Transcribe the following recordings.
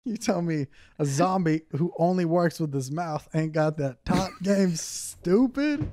You tell me a zombie who only works with his mouth ain't got that top game, stupid?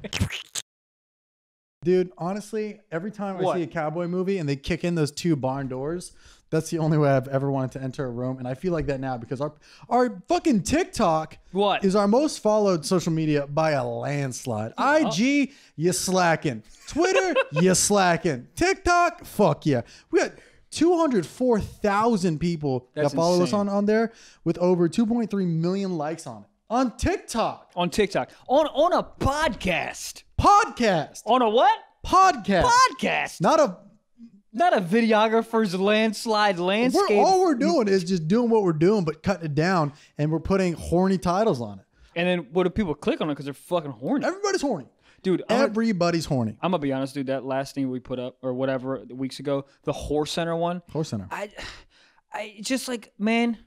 Dude, honestly, every time I see a cowboy movie and they kick in those 2 barn doors, that's the only way I've ever wanted to enter a room. And I feel like that now because our fucking TikTok is our most followed social media by a landslide. IG, you slacking. Twitter, you slacking. TikTok, fuck yeah. We got 204,000 people that follow us on there with over 2.3 million likes on it. On TikTok. On TikTok. On a podcast. Podcast. On a what? Podcast. Podcast. Not a videographer's landslide landscape. All we're doing is just doing what we're doing, but cutting it down, and we're putting horny titles on it. And then what do people click on it because they're fucking horny? Everybody's horny. Dude, everybody's horny. I'm going to be honest, dude. That last thing we put up, or whatever, weeks ago, the Horse Center one. Horse Center. I just like, man,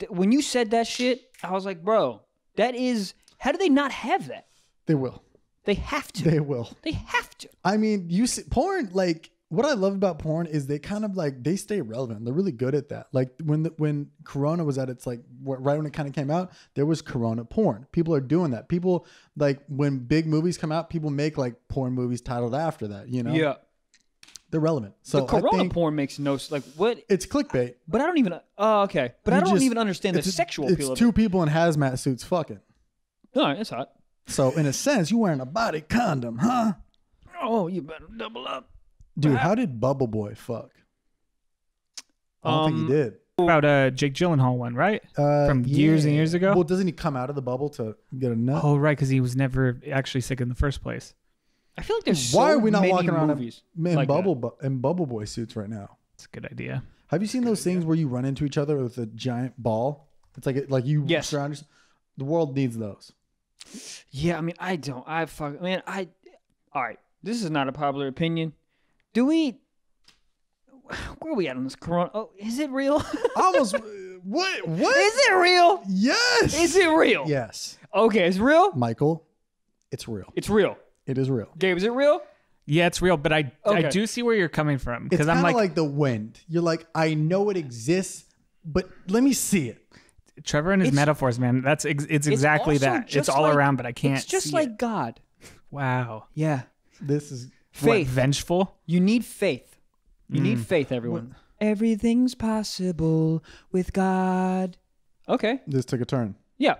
when you said that shit, I was like, bro, that is, how do they not have that? They will. They have to. They will. They have to. I mean, you see, porn, like, what I love about porn is they kind of like, they stay relevant. They're really good at that. Like when Corona was at its like, right when it kind of came out, there was Corona porn. People are doing that. People like when big movies come out, people make like porn movies titled after that, you know? Yeah. They're relevant. So the Corona porn makes no, like what? It's clickbait. But I don't even, okay. But I don't even understand the sexual appeal of it. It's 2 people in hazmat suits fucking. All right, it's hot. So in a sense, you're wearing a body condom, huh? Oh, you better double up. Dude, how did Bubble Boy fuck? I don't think he did. About Jake Gyllenhaal one, right? From years and years ago? Well, doesn't he come out of the bubble to get a nut? Oh, right, because he was never actually sick in the first place. I feel like there's Why so are we not many walking around movies in like Bubble Boy suits right now? That's a good idea. Have you seen those things where you run into each other with a giant ball? It's like you surround yourself. The world needs those. Yeah, I mean, I don't. All right, this is not a popular opinion. Where are we at on this Corona? Oh, is it real? Almost. What? Is it real? Yes. Is it real? Yes. Okay, it's real? Michael, it's real. It's real. It is real. Gabe, is it real? Yeah, it's real, but I do see where you're coming from. It's kind of like the wind. You're like, I know it exists, but let me see it. Trevor and his metaphors, man. It's exactly that. It's all around, but I can't. It's just like God. Wow. Yeah. This is faith. What, vengeful? You need faith. You need faith, everyone. Everything's possible with God. Okay. This took a turn. Yeah.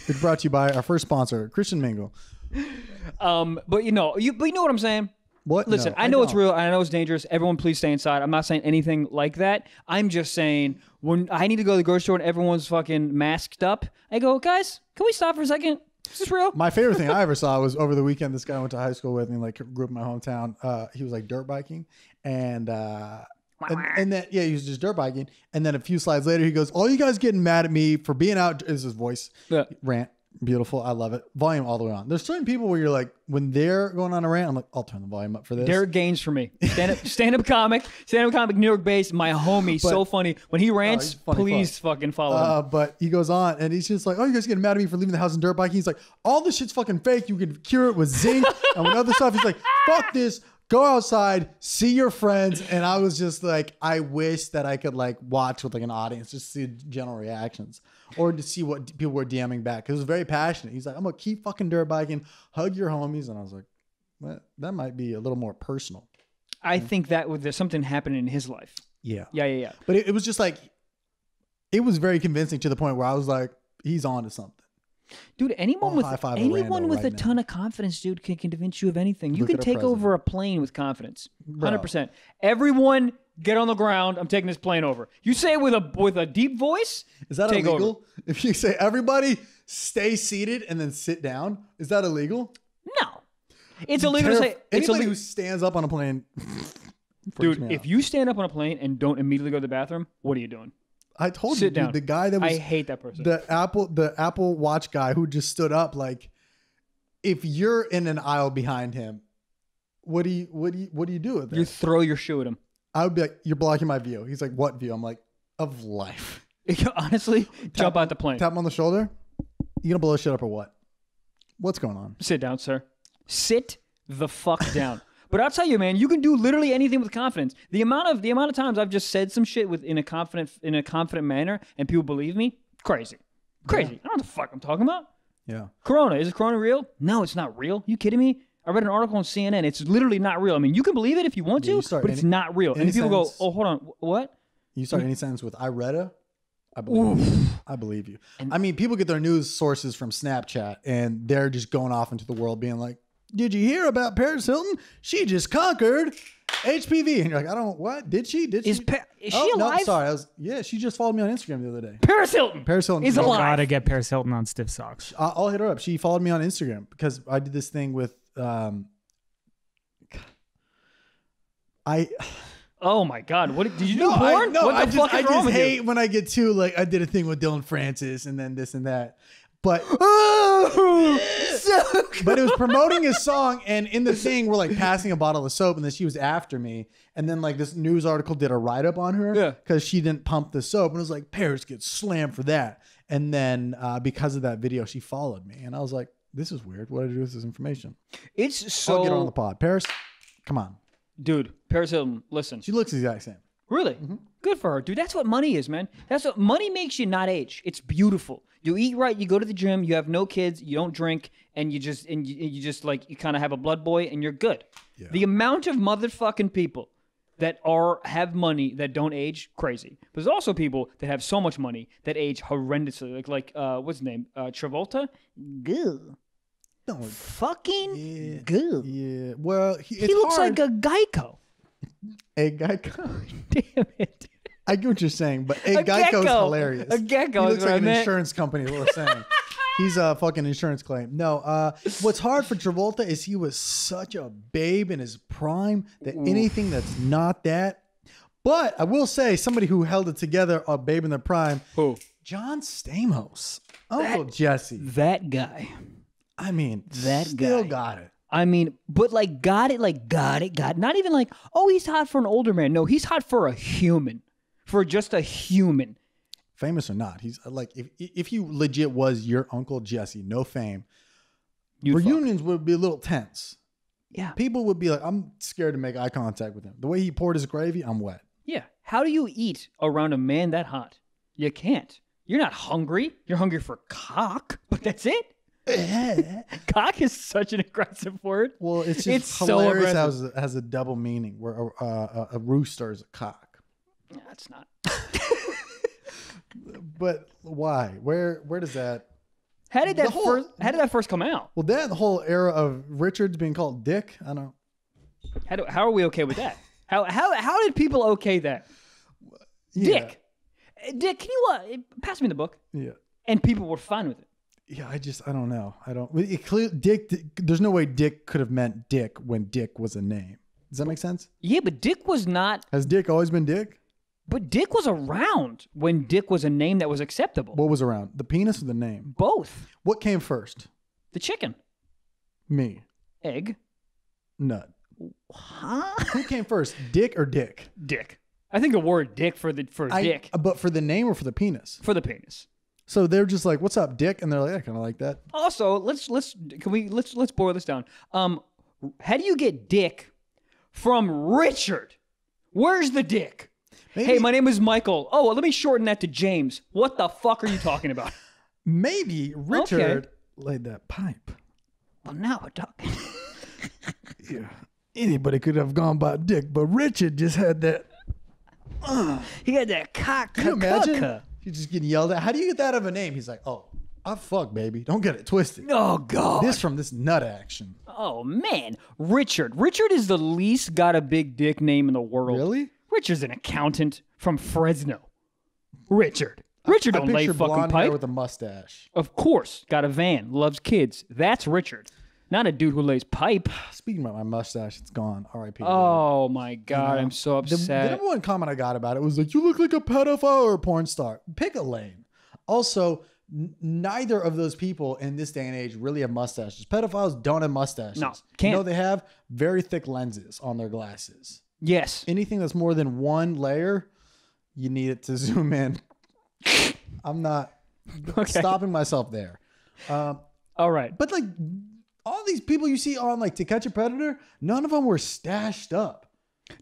It's brought to you by our first sponsor, Christian Mingle. But you know what I'm saying? What? Listen, No, I know it's real. I know it's dangerous. Everyone, please stay inside. I'm not saying anything like that. I'm just saying when I need to go to the grocery store and everyone's fucking masked up, I go, guys, can we stop for a second? Is this real? My favorite thing I ever saw was over the weekend. This guy I went to high school with and like grew up in my hometown. He was like dirt biking and then he was just dirt biking. And then a few slides later, he goes, "All you guys getting mad at me for being out?" Is his voice rant. Beautiful. I love it. Volume all the way on. There's certain people where you're like, when they're going on a rant, I'm like, I'll turn the volume up for this. Derek Gaines for me. Stand-up comic, New York based, my homie, so funny. When he rants, please fucking follow him. But he goes on and he's just like, "Oh, you guys getting mad at me for leaving the house in dirt biking?" He's like, "All this shit's fucking fake. You can cure it with zinc." And with other stuff, he's like, "Fuck this. Go outside, see your friends." And I was just like, I wish that I could like watch with like an audience, just see general reactions or to see what people were DMing back. Cause it was very passionate. He's like, "I'm gonna keep fucking dirt biking, hug your homies." And I was like, that might be a little more personal. I think that there's something happening in his life. Yeah. Yeah. But it was just like, it was very convincing to the point where I was like, he's on to something. Dude, anyone with a ton of confidence, dude, can convince you of anything. You can take over a plane with confidence. 100%. Everyone get on the ground. I'm taking this plane over. You say it with a deep voice. Is that illegal? If you say everybody stay seated and then sit down, is that illegal? No. It's illegal to say anybody who stands up on a plane. Dude, if you stand up on a plane and don't immediately go to the bathroom, what are you doing? I told you, dude, the guy that was... I hate that person. The Apple Watch guy who just stood up, like, if you're in an aisle behind him, what do you do with that? You throw your shoe at him. I would be like, "You're blocking my view." He's like, "What view?" I'm like, "Of life." Honestly, jump out the plane. Tap him on the shoulder. You gonna blow shit up or what? What's going on? Sit down, sir. Sit the fuck down. But I'll tell you, man, you can do literally anything with confidence. The amount of times I've just said some shit in a confident manner and people believe me, crazy. Yeah. I don't know what the fuck I'm talking about. Yeah. Corona. Is Corona real? No, it's not real. You kidding me? I read an article on CNN. It's literally not real. I mean, you can believe it if you want to, but it's not real. And people go, oh, hold on. What? You start any sentence with, I read it. I believe you. I believe you. I mean, people get their news sources from Snapchat, and they're just going off into the world being like, did you hear about Paris Hilton? She just conquered HPV. And you're like, I don't, what? Did she? Is she alive? No, sorry. She just followed me on Instagram the other day. Paris Hilton is alive. Gotta get Paris Hilton on Stiff Socks. I'll hit her up. She followed me on Instagram because I did this thing with, oh my God! What did you do? Porn? I just hate when I get too like. I did a thing with Dylan Francis and then this and that, but but it was promoting his song, and in the thing we're like passing a bottle of soap, and then she was after me, and then like this news article did a write up on her because she didn't pump the soap, and it was like Paris gets slammed for that, and then because of that video she followed me, and I was like, this is weird. What do I do with this information? I'll get her on the pod. Paris, come on. Dude, Paris Hilton, listen. She looks the exact same. Really? Mm-hmm. Good for her. Dude, that's what money is, man. That's what money makes you not age. It's beautiful. You eat right, you go to the gym, you have no kids, you don't drink, and you just like you kind of have a blood boy and you're good. Yeah. The amount of motherfucking people that have money that don't age, crazy. But there's also people that have so much money that age horrendously. Like what's his name? Travolta? Goo. No, fucking good. Yeah. Well, he looks like a Geico. A Geico. Damn it. I get what you're saying, but a Geico's hilarious. A gecko. He looks like an insurance company. What we're saying. He's a fucking insurance claim. No. What's hard for Travolta is he was such a babe in his prime that anything that's not that. But I will say, somebody who held it together, a babe in their prime. Who? John Stamos, Uncle Jesse. That guy. I mean, that still guy got it. I mean, but like got it. Not even like, oh, he's hot for an older man. No, he's hot for a human. For just a human. Famous or not. He's like, if he legit was your Uncle Jesse, no fame, reunions would be a little tense. Yeah. People would be like, I'm scared to make eye contact with him. The way he poured his gravy, I'm wet. Yeah. How do you eat around a man that hot? You can't. You're not hungry. You're hungry for cock, but that's it. Cock is such an aggressive word. Well, it's just hilarious how it has a double meaning where a rooster is a cock. Yeah, it's not. But why? Where does that? How did that first come out? Well, that the whole era of Richards being called Dick. I don't. How are we okay with that? How did people okay that? Yeah. Dick, can you pass me the book? Yeah. And people were fine with it. Yeah, I don't know. Dick. There's no way Dick could have meant Dick when Dick was a name. Does that make sense? Yeah, but Dick was not. Has Dick always been Dick? But Dick was around when Dick was a name that was acceptable. What was around? The penis or the name? Both. What came first? The chicken. Me. Egg. Nut. Huh? Who came first, Dick or Dick? Dick. I think the word Dick for Dick. But for the name or for the penis? For the penis. So they're just like, "What's up, Dick?" And they're like, "I kind of like that." Also, let's boil this down. How do you get Dick from Richard? Where's the Dick? Maybe, hey, my name is Michael. Oh, well, let me shorten that to James. What the fuck are you talking about? Maybe Richard laid that pipe. Well, now we're talking. Yeah, anybody could have gone by Dick, but Richard just had that. He had that cock. Can you imagine? He's just getting yelled at. How do you get that of a name? He's like, "Oh, I fuck, baby. Don't get it twisted." Oh God. This from this nut action. Oh man, Richard. Richard is the least got a big dick name in the world. Really? Richard's an accountant from Fresno. Richard don't lay fucking blonde pipe hair with a mustache. Of course, got a van, loves kids. That's Richard. Not a dude who lays pipe. Speaking about my mustache, it's gone. R.I.P. Oh my God, I'm so upset. The number one comment I got about it was like, "You look like a pedophile or a porn star." Pick a lane. Also, neither of those people in this day and age really have mustaches. Pedophiles don't have mustaches. No, can't. You know they have very thick lenses on their glasses. Yes. Anything that's more than one layer, you need it to zoom in. I'm not stopping myself there. All right. But like, all these people you see on like To Catch a Predator, none of them were stashed up.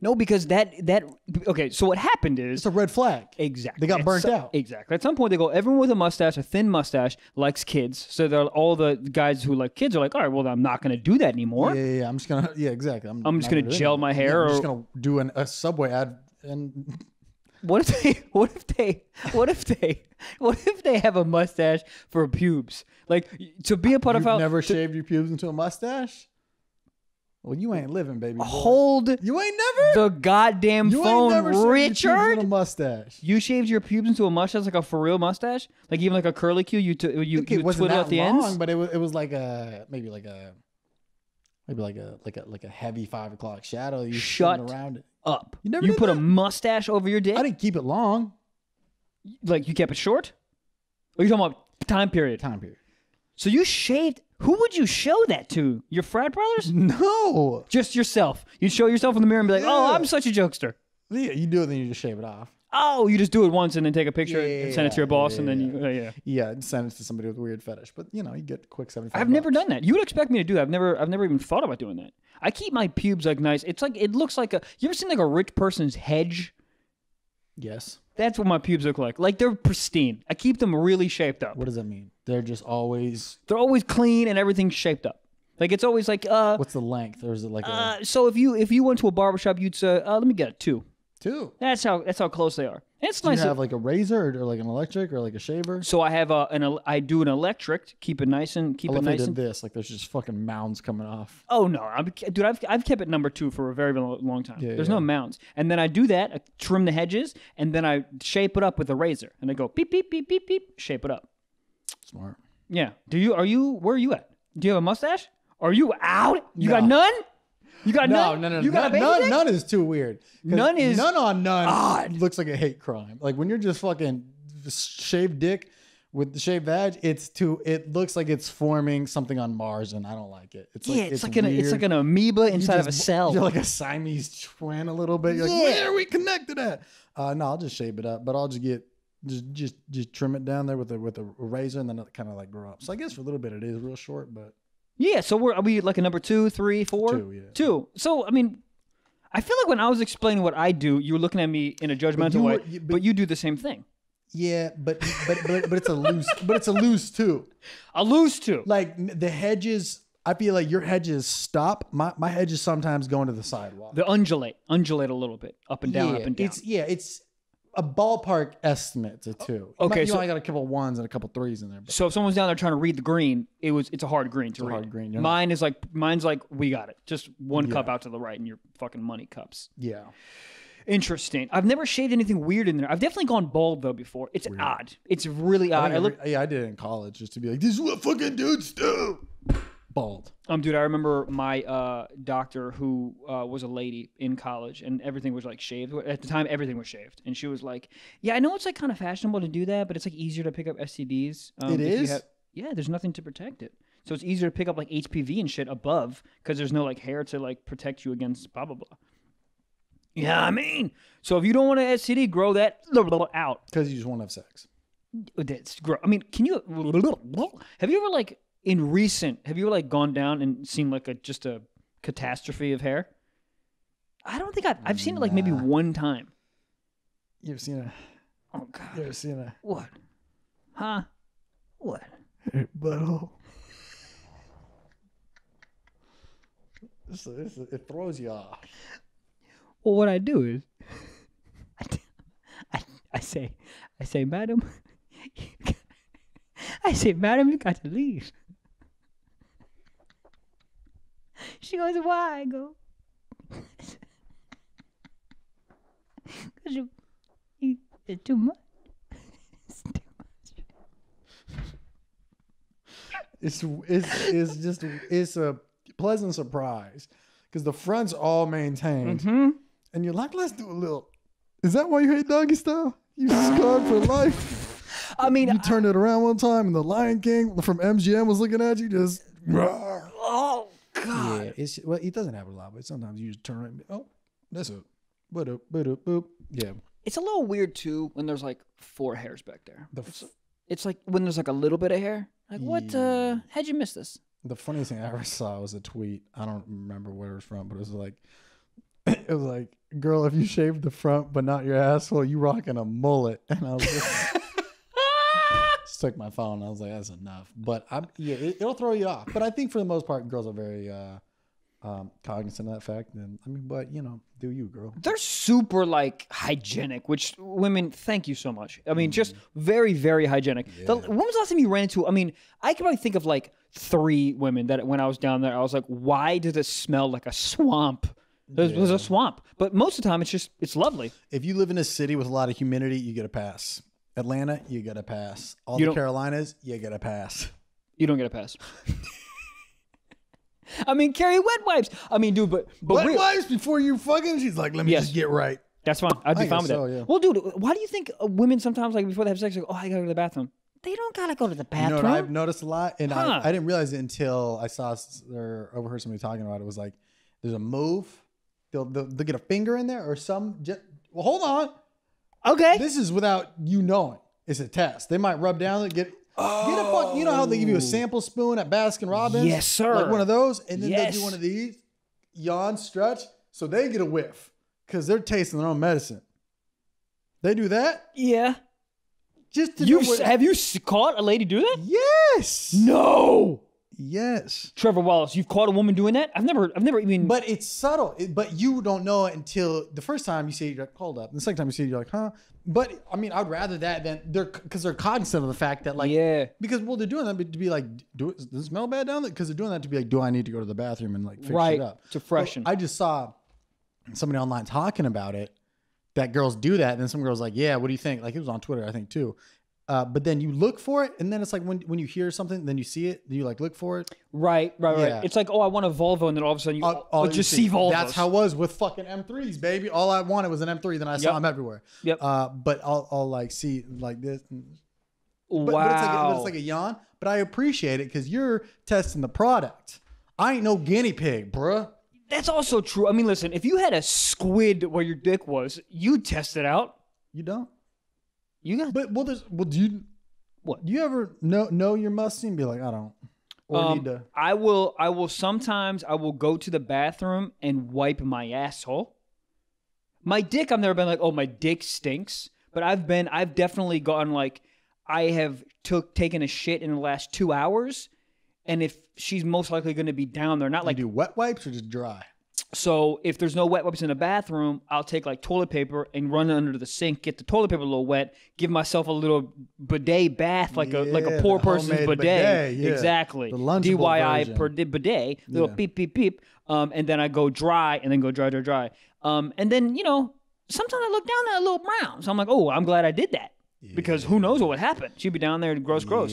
No, because okay, so what happened is... It's a red flag. Exactly. They got burnt out. Exactly. At some point, they go, everyone with a mustache, a thin mustache, likes kids. So all the guys who like kids are like, all right, well, I'm not going to do that anymore. Yeah. I'm just going to... Yeah, exactly. I'm just going to gel my hair. I'm just going to do a Subway ad and... What if they have a mustache for pubes? Like, to be a pedophile... You've never shaved your pubes into a mustache? Well, you ain't living, baby boy. Hold you ain't never the goddamn phone, ain't never Richard. Shaved your pubes into a mustache. You shaved your pubes into a mustache, like a for real mustache, like even like a curly Q. You twiddle out the ends, but it was like maybe like a heavy 5 o'clock shadow. You shut around it. Up. You put a mustache over your dick. I didn't keep it long. Like you kept it short. Or are you talking about time period? Time period. So you shaved. Who would you show that to? Your frat brothers? No. Just yourself. You'd show yourself in the mirror and be like, oh, I'm such a jokester. Yeah, you do it, then you just shave it off. Oh, you just do it once and then take a picture and send it to your boss and then you... Yeah, send it to somebody with a weird fetish. But, you get a quick $75. I've never done that. You would expect me to do that. I've never even thought about doing that. I keep my pubes like nice. It's like, it looks like you ever seen like a rich person's hedge? Yes. That's what my pubes look like. Like they're pristine. I keep them really shaped up. What does that mean? They're just always... They're always clean and everything's shaped up. Like it's always like... What's the length? Or is it like So if you went to a barbershop, you'd say, let me get a 2. 2? That's how close they are. And it's do nice. You have like a razor or like an electric or like a shaver? So I have I do an electric, keep it nice and did this. Like there's just fucking mounds coming off. Oh no, dude, I've kept it number 2 for a very, very long time. There's no mounds, and then I do that, I trim the hedges, and then I shape it up with a razor, and I go beep beep beep beep beep, shape it up. Smart. Yeah. Where are you at? Do you have a mustache? Are you out? You got none? You got none? No. You got a baby dick? None is too weird. None on none odd. Looks like a hate crime. Like when you're just fucking shaved dick with the shaved vag, it looks like it's forming something on Mars, and I don't like it. It's like an amoeba inside of a cell. You're like a Siamese twin a little bit. You're like, where are we connected at? No, I'll just shave it up, but I'll just get just trim it down there with a razor, and then it kind of like grow up. So I guess for a little bit it is real short, but. Yeah, so are we like a number 2, 3, 4? 2, yeah. 2. So, I mean, I feel like when I was explaining what I do, you were looking at me in a judgmental way, but you do the same thing. Yeah, but it's a loose 2. A loose 2. Like the hedges, I feel like your hedges stop. My hedges sometimes go into the sidewalk. They undulate a little bit, up and down, up and down. It's a ballpark estimate to 2. Okay, so I got a couple 1s and a couple 3s in there. But. So if someone's down there trying to read the green, it's a hard green to read. Hard green. Mine's like we got it. Just one cup out to the right, and your fucking money cups. Yeah. Interesting. I've never shaved anything weird in there. I've definitely gone bald though before. It's weird. Odd. It's really odd. I did it in college just to be like, this is what fucking dudes do. Bald. Dude, I remember my doctor who was a lady in college, and everything was like shaved. At the time, everything was shaved, and she was like, "Yeah, I know it's like kind of fashionable to do that, but it's like easier to pick up STDs. It is. There's nothing to protect it, so it's easier to pick up like HPV and shit above because there's no like hair to like protect you against blah blah blah." Yeah, I mean, so if you don't want an STD, grow that out because you just want to have sex. That's grow. I mean, can you? Have you ever like? Have you ever like gone down and seen like just a catastrophe of hair? I don't think I've seen it like maybe one time. You ever seen a? Oh God! You ever seen a? What? Huh? What? Butthole. It throws you off. Well, what I do is, I say, madam, you got to leave. She goes, why? I go, because it's too much. It's a pleasant surprise because the front's all maintained, and you're like, let's do a little. Is that why you hate doggy style? You scarred for life. I mean, you turned it around one time, and the Lion King from MGM was looking at you, just. Oh God! Yeah, it doesn't have a lot, but sometimes you just turn it. And, oh, that's it. Boop. Yeah. It's a little weird too when there's like 4 hairs back there. It's like when there's like a little bit of hair. Like what? How'd you miss this? The funniest thing I ever saw was a tweet. I don't remember where it was from, but it was like, girl, if you shave the front but not your asshole, you rocking a mullet. And I was like, just took my phone. I was like, that's enough. But it'll throw you off. But I think for the most part, girls are very cognizant of that fact. And I mean, but do you, girl? They're super like hygienic, which women, thank you so much. I mean, just very, very hygienic. Yeah. When was the last time you ran into? I mean, I can probably think of like 3 women that when I was down there, I was like, why does it smell like a swamp? There's a swamp, but most of the time it's lovely. If you live in a city with a lot of humidity, you get a pass. Atlanta, you get a pass. All the Carolinas, you get a pass. You don't get a pass. I mean, carry wet wipes. I mean, dude, but wet wipes before you fucking. She's like, let me just get right. That's fine. I'd be fine with that. Yeah. Well, dude, why do you think women sometimes like before they have sex, like, oh, I gotta go to the bathroom? They don't gotta go to the bathroom. You know what I've noticed a lot, and I didn't realize it until I saw or overheard somebody talking about it. It was like, there's a move. They'll get a finger in there or some. Well, hold on. Okay. This is without you knowing. It's a test. They might rub down and get a fuck. You know how they give you a sample spoon at Baskin Robbins? Yes, sir. Like one of those, and then they do one of these, yawn, stretch, so they get a whiff because they're tasting their own medicine. They do that. Yeah. Just to have you caught a lady do that? Yes. No. Yes. Trevor Wallace, you've caught a woman doing that? I've never even. But it's subtle. But you don't know it until the first time you see it, you're like, hold up. And the second time you see it, you're like, huh? But I mean, I'd rather that than because they're cognizant of the fact that like, because they're doing that to be like, does it smell bad down there? Because they're doing that to be like, do I need to go to the bathroom and like fix it up? To freshen. I just saw somebody online talking about it, that girls do that. And then some girls like, yeah, what do you think? Like it was on Twitter, I think too. But then you look for it, and then it's like when you hear something, then you see it, then you like look for it. Right. It's like, oh, I want a Volvo, and then all of a sudden you just see Volvos. That's how it was with fucking M3s, baby. All I wanted was an M3, then I saw them everywhere. Yep. But I'll like see like this. Wow. But it's like a yawn. But I appreciate it because you're testing the product. I ain't no guinea pig, bruh. That's also true. I mean, listen, if you had a squid where your dick was, you'd test it out. You don't. You got, do you? What do you ever know your musty and be like, I don't, or need to? I will sometimes go to the bathroom and wipe my asshole. My dick, I've never been like, oh, my dick stinks, but I've definitely gone like, I have taken a shit in the last 2 hours, and if she's most likely going to be down there, not like do wet wipes or just dry. So if there's no wet wipes in the bathroom, I'll take like toilet paper and run it under the sink, get the toilet paper a little wet, give myself a little bidet bath, like a poor person's bidet. Exactly. The lunchable DIY bidet, little beep, beep, beep. And then I go dry and then go dry, dry, dry. And then, sometimes I look down at a little brown. So I'm like, oh, I'm glad I did that. Yeah. Because who knows what would happen? She'd be down there, gross. But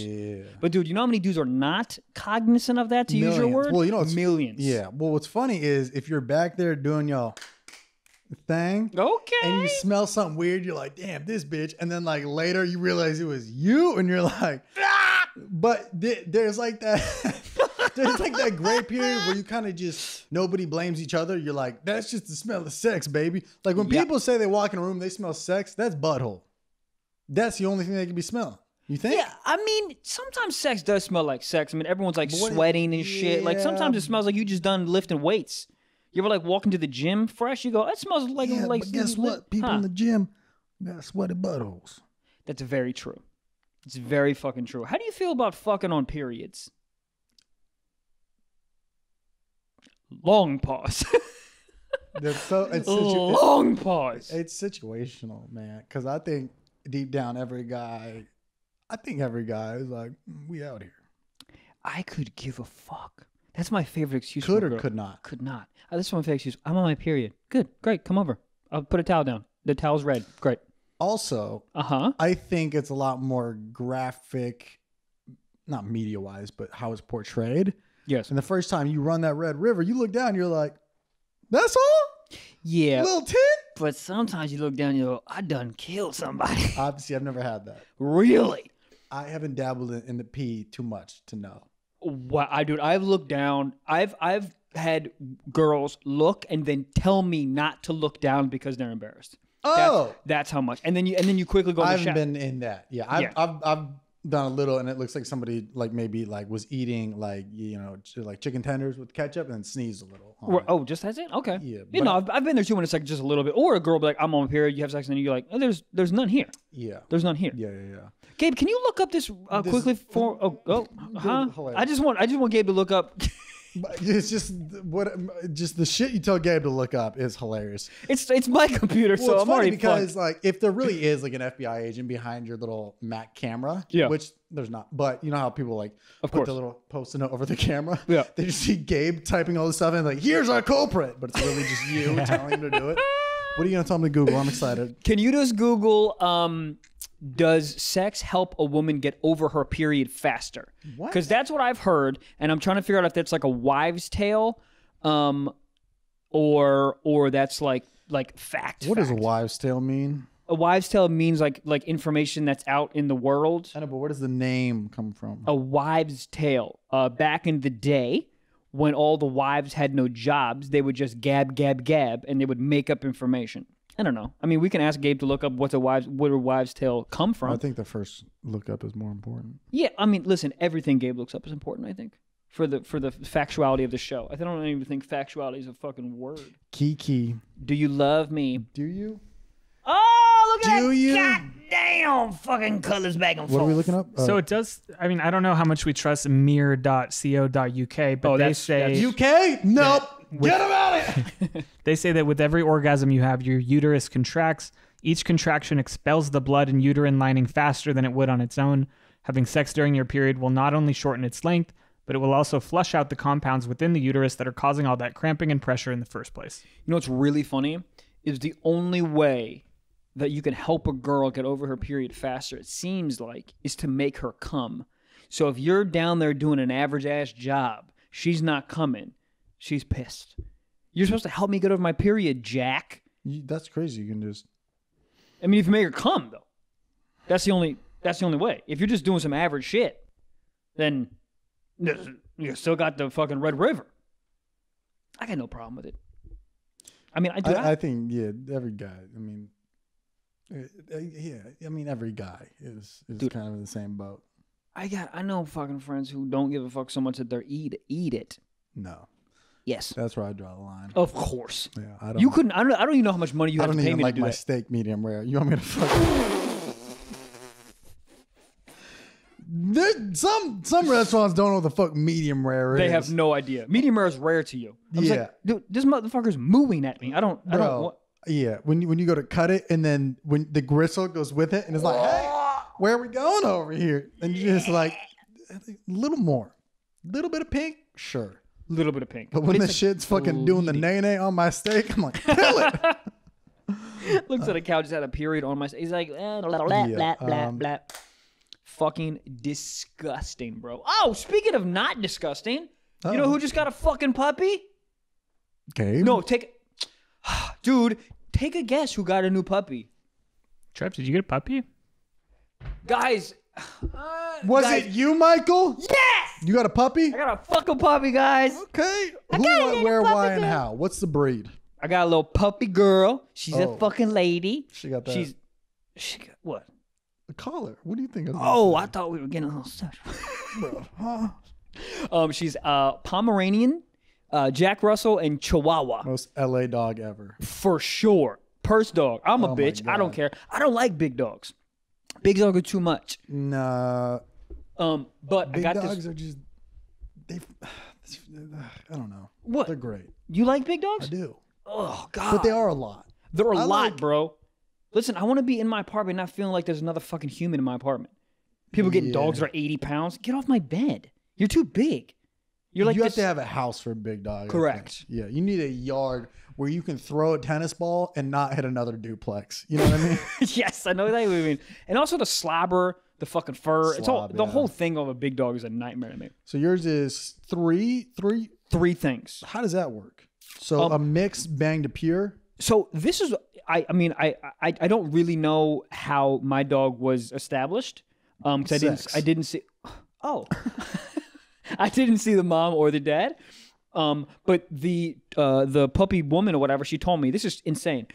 dude, you know how many dudes are not cognizant of that, to use your word? Well, millions. Yeah. Well, what's funny is if you're back there doing your thing, and you smell something weird, you're like, damn, this bitch. And then like later you realize it was you, and you're like, but there's like that. There's like that gray period where you kind of just, nobody blames each other. You're like, that's just the smell of sex, baby. Like when people say they walk in a room, they smell sex, that's butthole. That's the only thing they can be smelling. You think? Yeah, I mean, sometimes sex does smell like sex. I mean, everyone's like sweating and shit. Like sometimes it smells like you just done lifting weights. You ever like walk into the gym fresh? You go, it smells like but guess what? People in the gym got sweaty buttholes. That's very true. It's very fucking true. How do you feel about fucking on periods? Long pause. Long pause. It's situational, man. Because I think deep down, every guy is like, we out here. I could give a fuck. That's my favorite excuse. Could or could not? Could not. That's my favorite excuse. I'm on my period. Good. Great. Come over. I'll put a towel down. The towel's red. Great. Also, I think it's a lot more graphic, not media-wise, but how it's portrayed. Yes. And the first time you run that red river, you look down, you're like, that's all? Yeah. A little tit? But sometimes you look down and you go, I done killed somebody. Obviously, I've never had that. Really? I haven't dabbled in the pee too much to know. What I've looked down. I've had girls look and then tell me not to look down because they're embarrassed. Oh, that's how much. And then you quickly go. I haven't been in that. Yeah, I've down a little, and it looks like somebody like maybe like was eating like like chicken tenders with ketchup and then sneezed a little. Oh, just that's it? Okay. Yeah. You know, I've been there too when it's like just a little bit. Or a girl be like, I'm on my period, you have sex, and then you're like, oh, there's none here. Yeah. There's none here. Yeah. Gabe, can you look up this quickly for? I just want Gabe to look up. It's just the shit you tell Gabe to look up is hilarious. It's my computer, well, so it's I'm funny already because fucked. like if there really is like an FBI agent behind your little Mac camera, which there's not, but you know how people like put the little post-it note over the camera, they just see Gabe typing all this stuff and like, here's our culprit, but it's really just you telling him to do it. What are you gonna tell me to Google? I'm excited. Can you just Google does sex help a woman get over her period faster? Because that's what I've heard, and I'm trying to figure out if that's like a wives' tale, or that's like fact. What does a wives' tale mean? A wives' tale means like information that's out in the world. I know, but where does the name come from? A wives' tale. Back in the day, when all the wives had no jobs, they would just gab, and they would make up information. I don't know. I mean, we can ask Gabe to look up where wives' tale come from. I think the first lookup is more important. Yeah, I mean, listen, everything Gabe looks up is important, I think, for the factuality of the show. I don't even think factuality is a fucking word. Kiki. Do you love me? Do you? Oh, look at Do that. you? Goddamn fucking colors back and forth. What are we looking up? So it does. I mean, I don't know how much we trust mirror.co.uk, but they say UK? Nope. Get about it. They say that with every orgasm you have, your uterus contracts. Each contraction expels the blood and uterine lining faster than it would on its own. Having sex during your period will not only shorten its length, but it will also flush out the compounds within the uterus that are causing all that cramping and pressure in the first place. You know what's really funny is the only way that you can help a girl get over her period faster, it seems like, is to make her come. So if you're down there doing an average-ass job, she's not coming, she's pissed. You're supposed to help me get over my period, Jack. That's crazy. You can just... I mean, if you make her come, though, that's the only way. If you're just doing some average shit, then you still got the fucking Red River. I got no problem with it. I mean, I think, every guy, I mean... every guy is kind of in the same boat. I know fucking friends who don't give a fuck so much that they're eat it. No. Yes. That's where I draw the line. Of course. Yeah. I don't even know how much money you have to pay me to do that. I don't even like my steak medium rare. You want me to fucking... Some restaurants don't know what the fuck medium rare is. They have no idea. Medium rare is rare to you. I was like, dude, this motherfucker's mooing at me. I don't Yeah, when you go to cut it, and then when the gristle goes with it, and it's like, hey, where are we going over here? And you're just like, a little more, little bit of pink, sure, a little bit of pink. But when the shit's fucking doing the nay on my steak, I'm like, kill it. Looks at the cow just had a period on my steak. He's like, blah. Fucking disgusting, bro. Oh, speaking of not disgusting, you know who just got a fucking puppy? Okay. No, dude, take a guess who got a new puppy. Trev, did you get a puppy? Guys. Was it you, Michael? Yes! You got a puppy? I got a fucking puppy, guys. Okay. Who, what, where, why, and how? What's the breed? I got a little puppy girl. She's a fucking lady. She got that. She got what? A collar. What do you think of that? Oh, I thought we were getting a little sexual. Bro, huh? She's Pomeranian, Jack Russell, and Chihuahua. Most LA dog ever. For sure. Purse dog. I'm a bitch. I don't care. I don't like big dogs. Big dogs are too much. Nah. But big I got dogs are just I don't know. What? They're great. You like big dogs? I do. Oh God. But they are a lot. They're a lot, bro. Listen, I want to be in my apartment not feeling like there's another fucking human in my apartment. People getting dogs that are 80 pounds. Get off my bed. You're too big. You're like you have to have a house for a big dog. Correct. Yeah, you need a yard where you can throw a tennis ball and not hit another duplex. You know what I mean? Yes, I know what you mean. And also the slobber, the fucking fur. The whole thing of a big dog is a nightmare to me. So yours is three things. How does that work? So a mix bang to pure. So this is, I mean, I don't really know how my dog was established. Because I didn't see. Oh, I didn't see the mom or the dad. But the puppy woman or whatever, she told me this is insane.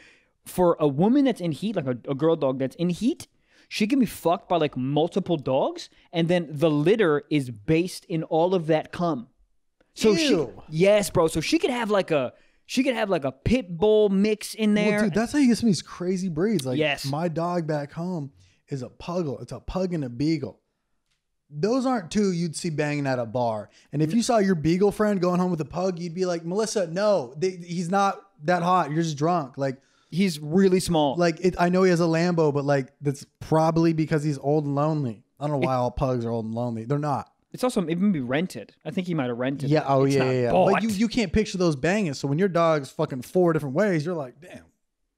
For a woman that's in heat, like a girl dog that's in heat, She can be fucked by like multiple dogs, and then the litter is based in all of that cum. So yes, bro. So she could have like a pit bull mix in there. Well, dude, that's how you get some of these crazy breeds. Like yes. My dog back home is a puggle. It's a pug and a beagle. Those aren't two you'd see banging at a bar. And if you saw your beagle friend going home with a pug, you'd be like, Melissa, no, he's not that hot. You're just drunk. Like, he's really small. Like, I know he has a Lambo, but like, that's probably because he's old and lonely. I don't know why all pugs are old and lonely. They're not. It's also even be rented. I think he might have rented. Yeah. Oh, yeah. Bought. Like you can't picture those banging. So when your dog's fucking 4 different ways, you're like, damn,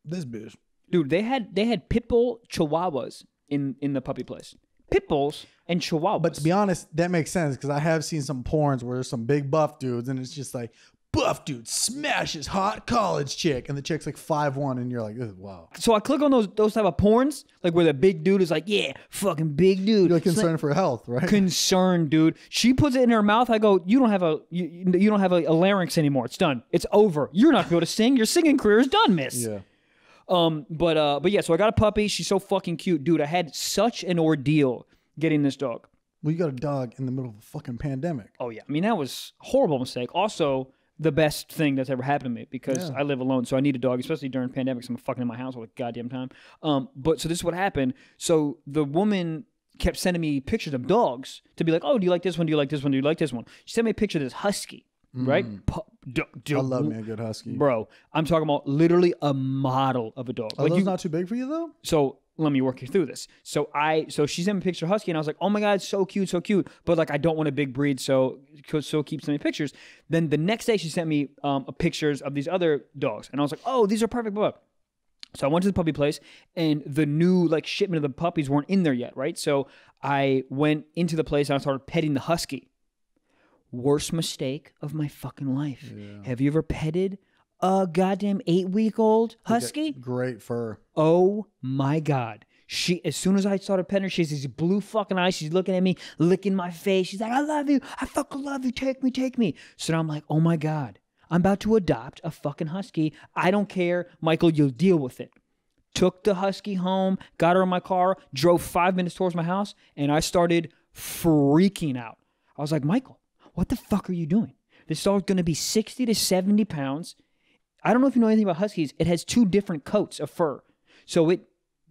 this bitch. Dude, they had pit bull chihuahuas in the puppy place. Pit bulls and chihuahuas. But to be honest, that makes sense because I have seen some porns where there's some big buff dudes and it's just like, buff dude smashes hot college chick, and the chick's like 5'1", and you're like, wow. So I click on those type of porns, like where the big dude is like, yeah, fucking big dude. You're like concerned for health, right? Concerned, dude. She puts it in her mouth. I go, you don't have a larynx anymore. It's done. It's over. You're not going to sing. Your singing career is done, miss. Yeah. But yeah, so I got a puppy. She's so fucking cute, dude. I had such an ordeal getting this dog. Well, you got a dog in the middle of a fucking pandemic. Oh yeah, I mean that was a horrible mistake. Also, the best thing that's ever happened to me because I live alone, so I need a dog, especially during pandemics. I'm fucking in my house all the goddamn time. But so this is what happened. So the woman kept sending me pictures of dogs to be like, oh, do you like this one? Do you like this one? Do you like this one? She sent me a picture of this husky, right? I love me a good husky. Bro, I'm talking about literally a model of a dog. Are those not too big for you though? So let me work you through this. So she sent me a picture of husky, and I was like, oh my God, so cute, so cute. But like, I don't want a big breed, so keep sending me pictures. Then the next day, she sent me pictures of these other dogs, and I was like, oh, these are perfect. So I went to the puppy place, and the new like shipment of the puppies weren't in there yet, right? So I went into the place and I started petting the husky. Worst mistake of my fucking life. Yeah. Have you ever petted a goddamn 8-week-old husky? Great fur. Oh my God. As soon as I started petting her, she has these blue fucking eyes. She's looking at me, licking my face. She's like, I love you. I fucking love you. Take me, take me. So now I'm like, oh my God. I'm about to adopt a fucking husky. I don't care. Michael, you'll deal with it. Took the husky home, got her in my car, drove 5 minutes towards my house, and I started freaking out. I was like, Michael, what the fuck are you doing? This dog's going to be 60 to 70 pounds. I don't know if you know anything about huskies. It has 2 different coats of fur. So it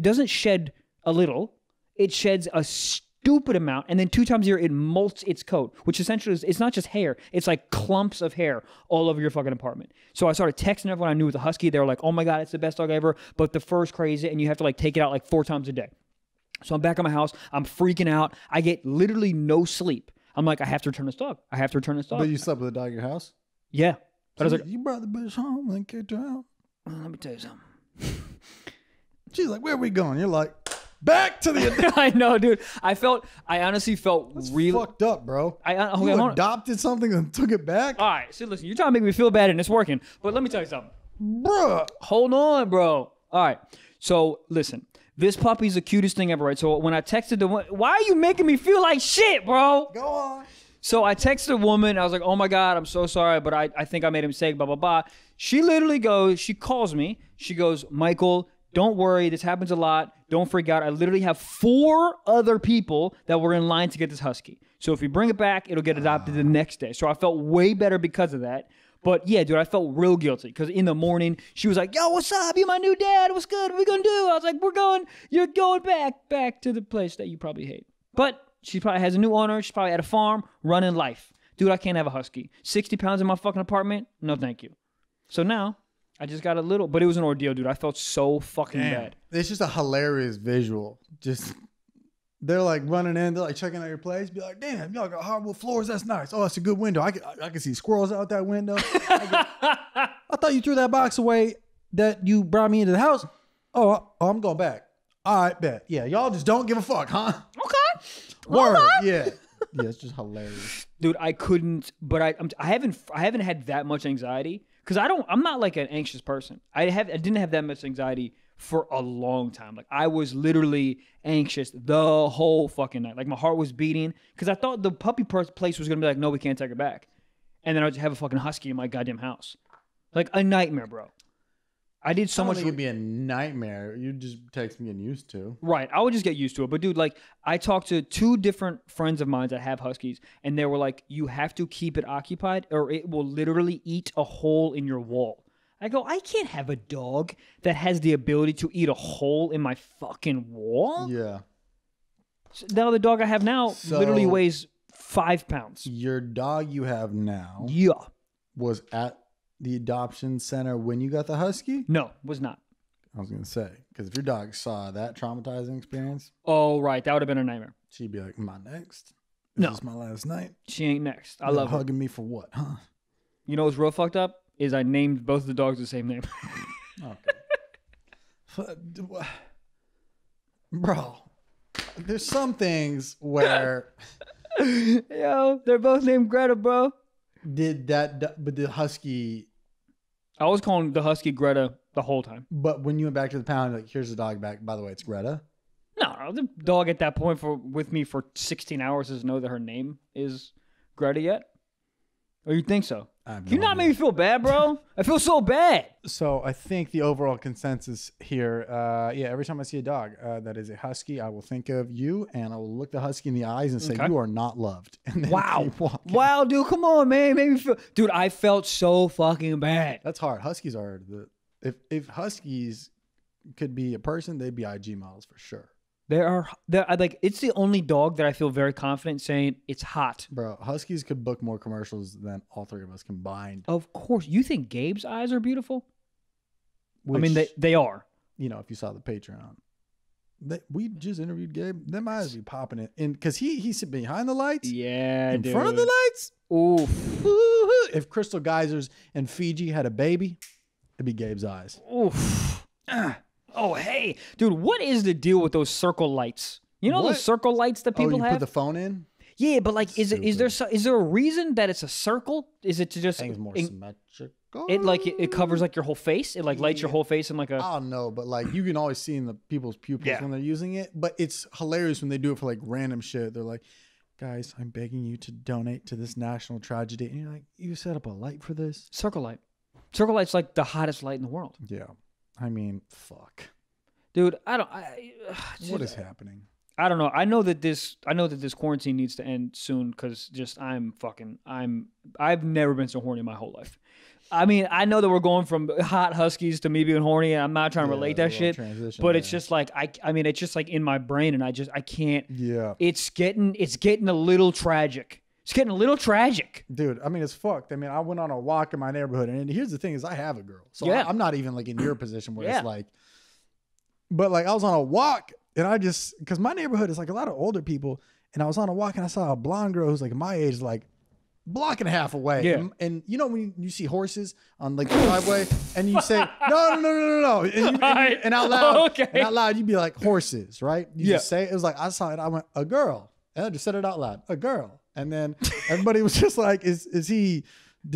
doesn't shed a little. It sheds a stupid amount. And then 2 times a year, it molts its coat, which essentially is, it's not just hair. It's like clumps of hair all over your fucking apartment. So I started texting everyone I knew with a husky. They were like, oh my God, it's the best dog ever. But the fur's crazy. And you have to like take it out like 4 times a day. So I'm back at my house. I'm freaking out. I get literally no sleep. I'm like, I have to return this dog. I have to return this dog. But you slept with a dog in your house? Yeah. But so I was like, you brought the bitch home and kicked her out. Let me tell you something. She's like, where are we going? You're like, back to the... I know, dude. I honestly felt That's really... fucked up, bro. You adopted something and took it back? All right. So listen, you're trying to make me feel bad and it's working. But let me tell you something. Bruh. Hold on, bro. All right. So listen. This puppy's the cutest thing ever, right? So when I texted the woman, why are you making me feel like shit, bro? Go on. So I texted a woman. I was like, oh my God, I'm so sorry, but I think I made a mistake, blah, blah, blah. She literally she calls me. She goes, Michael, don't worry. This happens a lot. Don't freak out. I literally have 4 other people that were in line to get this husky. So if you bring it back, it'll get adopted the next day. So I felt way better because of that. But yeah, dude, I felt real guilty because in the morning she was like, yo, what's up? You my new dad. What's good? What are we going to do? I was like, you're going back to the place that you probably hate. But she probably has a new owner. She's probably at a farm running life. Dude, I can't have a husky. 60 pounds in my fucking apartment? No, thank you. So now I just got a little, but it was an ordeal, dude. I felt so fucking bad. It's just a hilarious visual. They're like running in, they're like checking out your place. Be like, damn, y'all got hardwood floors. That's nice. Oh, that's a good window. I can see squirrels out that window. I thought you threw that box away that you brought me into the house. Oh, I'm going back. All right, bet. Yeah, y'all just don't give a fuck, huh? Okay. Word. Okay. Yeah. Yeah, it's just hilarious. Dude, I couldn't, but I haven't had that much anxiety because I'm not like an anxious person. I didn't have that much anxiety for a long time. Like I was literally anxious the whole fucking night. Like my heart was beating because I thought the puppy place was gonna be like, no, we can't take her back. And then I would have a fucking husky in my goddamn house. Like a nightmare, bro. I did so much. It'd be a nightmare. You just text me getting used to. Right. I would just get used to it. But dude, like I talked to 2 different friends of mine that have Huskies, and they were like, you have to keep it occupied or it will literally eat a hole in your wall. I go, I can't have a dog that has the ability to eat a hole in my fucking wall. Yeah. So now the dog I have now literally weighs 5 pounds. Your dog you have now was at the adoption center when you got the Husky? No, was not. I was going to say, because if your dog saw that traumatizing experience. Oh, right. That would have been a nightmare. She'd be like, am I next? No. Is this my last night? She ain't next. I love her. Hugging me for what, huh? You know what's real fucked up? Is I named both of the dogs the same name. Okay. Bro, there's some things where... Yo, they're both named Greta, bro. But the Husky... I was calling the Husky Greta the whole time. But when you went back to the pound, like, here's the dog back. By the way, it's Greta. No, the dog at that point with me for 16 hours doesn't know that her name is Greta yet. Or you think so? Can you not make me feel bad, bro? I feel so bad. So I think the overall consensus here, every time I see a dog that is a Husky, I will think of you and I will look the Husky in the eyes and say, you are not loved. And then wow, dude, come on, man. Make me feel... Dude, I felt so fucking bad. That's hard. Huskies are if Huskies could be a person, they'd be IG models for sure. They're like, it's the only dog that I feel very confident saying it's hot. Bro, Huskies could book more commercials than all 3 of us combined. Of course. You think Gabe's eyes are beautiful? I mean, they are. You know, if you saw the Patreon. We just interviewed Gabe. Them eyes be popping it. And because he's behind the lights. Yeah, in front of the lights. Oof. If Crystal Geysers and Fiji had a baby, it'd be Gabe's eyes. Oof. Oh, hey. Dude, what is the deal with those circle lights? You know those circle lights that people have? Put the phone in? Yeah, but like, is there a reason that it's a circle? Is it to just... I think it's more symmetrical. It covers like your whole face? It like lights your whole face in like a... I don't know, but like you can always see in the people's pupils when they're using it. But it's hilarious when they do it for like random shit. They're like, guys, I'm begging you to donate to this national tragedy. And you're like, you set up a light for this? Circle light. Circle light's like the hottest light in the world. Yeah. I mean, fuck. Dude, what is happening? I don't know. I know that this quarantine needs to end soon because I've never been so horny in my whole life. I mean, I know that we're going from hot Huskies to me being horny, and I'm not trying to relate that shit. But it's just like I mean, it's just like in my brain, and I can't. Yeah. It's getting a little tragic. It's getting a little tragic. Dude, I mean, it's fucked. I mean, I went on a walk in my neighborhood, and here's the thing is I have a girl. So I'm not even like in your position where it's like, but like I was on a walk, and because my neighborhood is like a lot of older people, and I was on a walk, and I saw a blonde girl who's like my age, like block and a half away. Yeah. And you know when you see horses on like the driveway, and you say, no. And out loud, you'd be like, horses, right? You just say it. It was like, I saw it. I went, a girl. And I just said it out loud, a girl. And then everybody was just like, did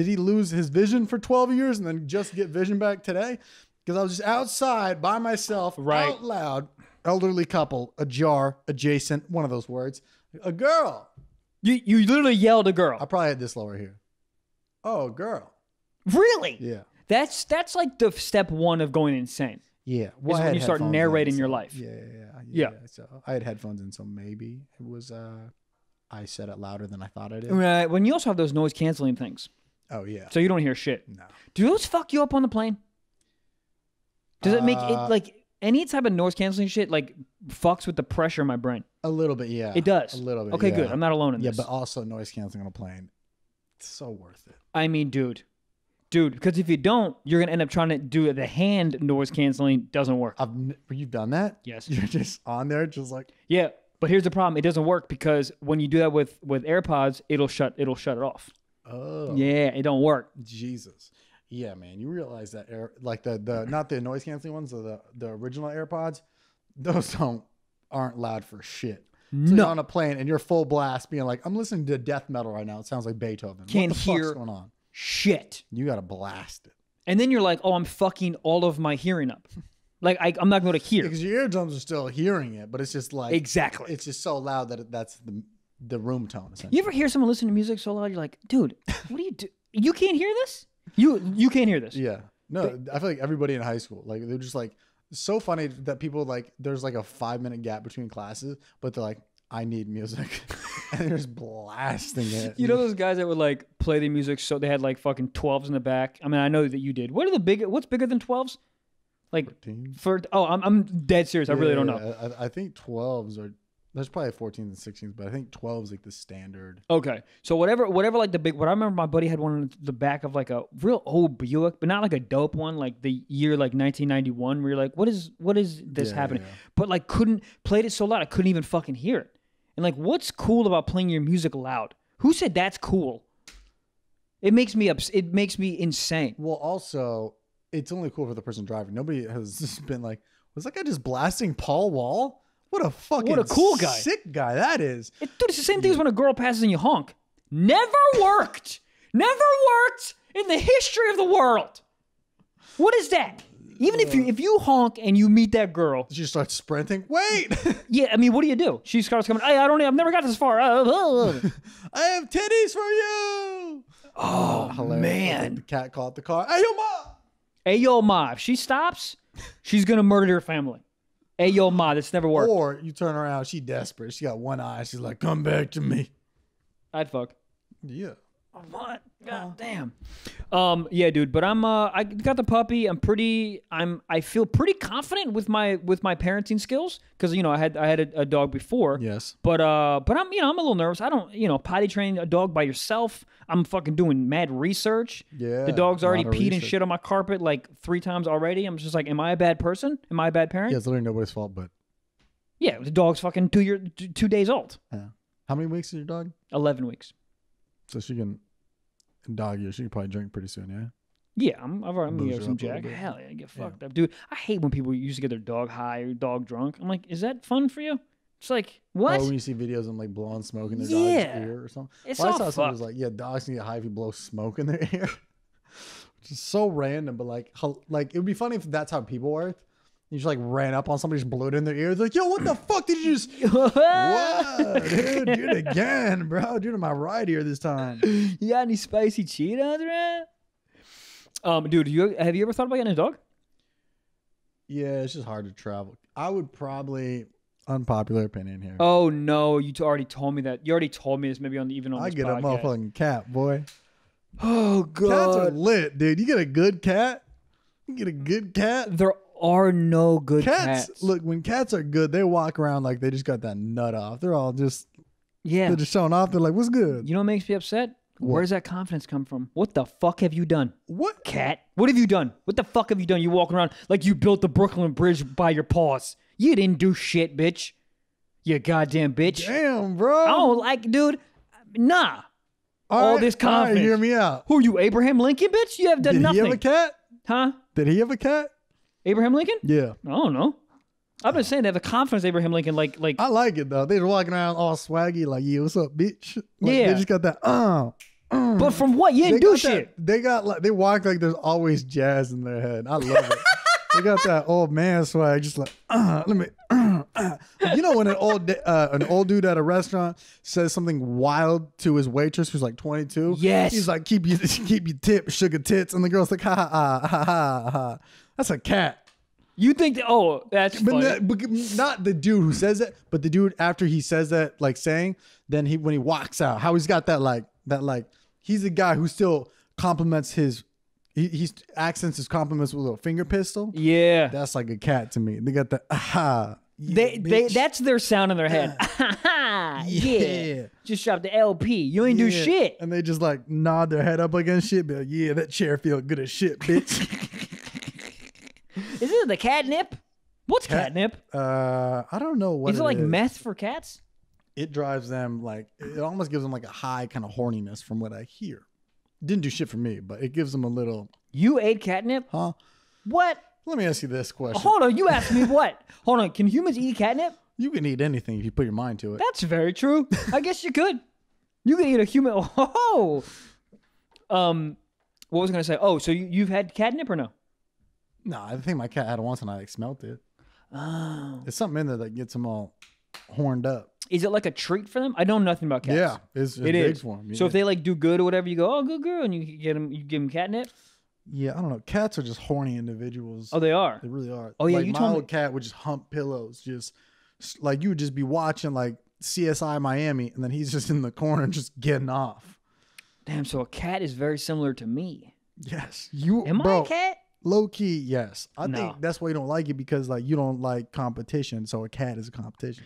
he lose his vision for 12 years and then just get vision back today? Because I was just outside by myself, out loud, elderly couple, ajar, adjacent, one of those words, a girl. You literally yelled a girl. I probably had this lower here. Oh, girl. Really? Yeah. That's like the step 1 of going insane. Yeah. Well, when you start narrating your life. Yeah. So I had headphones in, so maybe it was... I said it louder than I thought I did. Right. When you also have those noise canceling things. Oh, yeah. So you don't hear shit. No. Do those fuck you up on the plane? Does it make it like any type of noise canceling shit like fucks with the pressure in my brain? A little bit, yeah. It does. A little bit. Okay, good. I'm not alone in this. Yeah, but also noise canceling on a plane. It's so worth it. I mean, dude, because if you don't, you're going to end up trying to do the hand noise canceling. Doesn't work. You've done that? Yes. You're just on there, just like... Yeah. But here's the problem. It doesn't work because when you do that with AirPods, it'll shut it off. Oh. Yeah, it don't work. Jesus. Yeah, man. You realize that the not the noise canceling ones, the original AirPods, those aren't loud for shit. So you're on a plane and you're full blast being like, I'm listening to death metal right now. It sounds like Beethoven. Can't what the hear fuck's going on? Shit. You got to blast it. And then you're like, oh, I'm fucking all of my hearing up. Like, I'm not going to hear. Because your eardrums are still hearing it, but it's just like... Exactly. It's just so loud that that's the room tone, essentially. You ever hear someone listen to music so loud, you're like, dude, what do you do? You can't hear this? You can't hear this. Yeah. No, I feel like everybody in high school, like they're just like so funny that people like there's like a 5-minute gap between classes, but they're like, I need music, and they're just blasting it. You know those guys that would like play the music so they had like fucking 12s in the back. I mean, I know that you did. What's bigger than 12s? Like 13? I'm dead serious. I really don't know. I think 12s are. There's probably 14s and 16s, but I think 12 is like the standard. Okay, so whatever, like the big. What I remember, my buddy had one in the back of like a real old Buick, but not like a dope one, like the year like 1991. Where you're like, what is this happening? Yeah. But like played it so loud I couldn't even fucking hear it. And like, what's cool about playing your music loud? Who said that's cool? It makes me It makes me insane. Well, also, it's only cool for the person driving. Nobody has just been like, was that guy just blasting Paul Wall? What a cool guy. Sick guy that is. Dude, it's the same thing as when a girl passes and you honk. Never worked. Never worked in the history of the world. What is that? Even if you honk and you meet that girl. She starts sprinting. Wait. Yeah, I mean, what do? She starts coming, hey, I've never got this far. I have titties for you. Oh, man. The cat caught the car. Hey, yo, ma. Hey, yo, ma. If she stops, she's going to murder your family. Hey, yo, ma, that's never worked. Or you turn around, she desperate. She got one eye. She's like, come back to me. I'd fuck. Yeah. What? God damn. Yeah, dude. But I got the puppy. I feel pretty confident with my parenting skills because I had a dog before. Yes. But I'm I'm a little nervous. I don't potty train a dog by yourself. I'm fucking doing mad research. Yeah. The dog's already peed and shit on my carpet like 3 times already. I'm just like, am I a bad person? Am I a bad parent? Yeah, it's literally nobody's fault, but. Yeah, the dog's fucking 2 days old. Yeah. How many weeks is your dog? 11 weeks. So she can. Dog year, she can probably drink pretty soon, yeah? Yeah, I'm gonna give some Jack. Hell yeah, get fucked up. Dude, I hate when people used to get their dog high or dog drunk. I'm like, is that fun for you? It's like, what? Oh, when you see videos of them like blowing smoke in their dog's ear or something. It's all I saw someone was like, yeah, dogs can get high if you blow smoke in their ear. Which is so random, but like it would be funny if that's how people worked. You just like ran up on somebody, just blew it in their ear. It's like, yo, what the fuck did you just? What, dude? Do it again, bro. Do it in my right ear this time. You got any spicy Cheetos, man? Dude, have you ever thought about getting a dog? Yeah, it's just hard to travel. I would probably unpopular opinion here. Oh no, you already told me that. You already told me this. Maybe on this podcast. I get a motherfucking cat, boy. Oh god, cats are lit, dude. You get a good cat. You get a good cat. There are no good cats. Look, when cats are good, they walk around like they just got that nut off. They're all just, they're just showing off. They're like, what's good? You know what makes me upset? What? Where's that confidence come from? What the fuck have you done? What? Cat? What have you done? What the fuck have you done? You walking around like you built the Brooklyn Bridge by your paws. You didn't do shit, bitch. You goddamn bitch. Damn, bro. I don't like, dude. Nah. All this confidence. All right, hear me out. Who are you, Abraham Lincoln, bitch? You have done nothing. Did he have a cat? Huh? Did he have a cat? Abraham Lincoln? Yeah. I don't know. I've been saying they have a confidence, Abraham Lincoln, like. I like it though. They're walking around all swaggy, like, yeah, what's up, bitch? Like, yeah. They just got that. But from what? You didn't do shit. They walk like there's always jazz in their head. I love it. They got that old man swag, just like, let me. You know when an old dude at a restaurant says something wild to his waitress who's like 22? Yes. He's like, keep your tip, sugar tits, and the girl's like, ha ha ha ha ha ha. That's a cat. You think that? Oh, that's funny. Not the dude who says it, but the dude after he says that, like saying, then when he walks out, how he's got that he's a guy who still compliments his. He accents his compliments with a little finger pistol. Yeah, that's like a cat to me. They got the aha. Yeah, they that's their sound in their head. Yeah. Just drop the LP. You ain't do shit. And they just like nod their head up against shit. Be like, yeah, that chair feel good as shit, bitch. Is it the catnip? What's catnip? I don't know what. Is it like meth for cats? It drives them it almost gives them like a high kind of horniness from what I hear. Didn't do shit for me, but it gives them a little. You ate catnip? Huh? What? Let me ask you this question. Hold on, you asked me what? Hold on, can humans eat catnip? You can eat anything if you put your mind to it. That's very true. I guess you could. You could eat a human. Oh. What was I gonna say? Oh, so you've had catnip or no? No, I think my cat had it once and I smelt it. Oh. There's something in there that gets them all horned up. Is it like a treat for them? I know nothing about cats. Yeah, it's big for them. So if they like do good or whatever, you go, oh, good girl, and you give them catnip. Yeah, I don't know. Cats are just horny individuals. Oh, they are. They really are. Oh yeah, like you my told me. old cat would just hump pillows, just like you would just be watching like CSI Miami, and then he's just in the corner just getting off. Damn, so a cat is very similar to me. Yes, Am I a cat? Low key, yes. I No. think that's why you don't like it, because like you don't like competition. So a cat is a competition.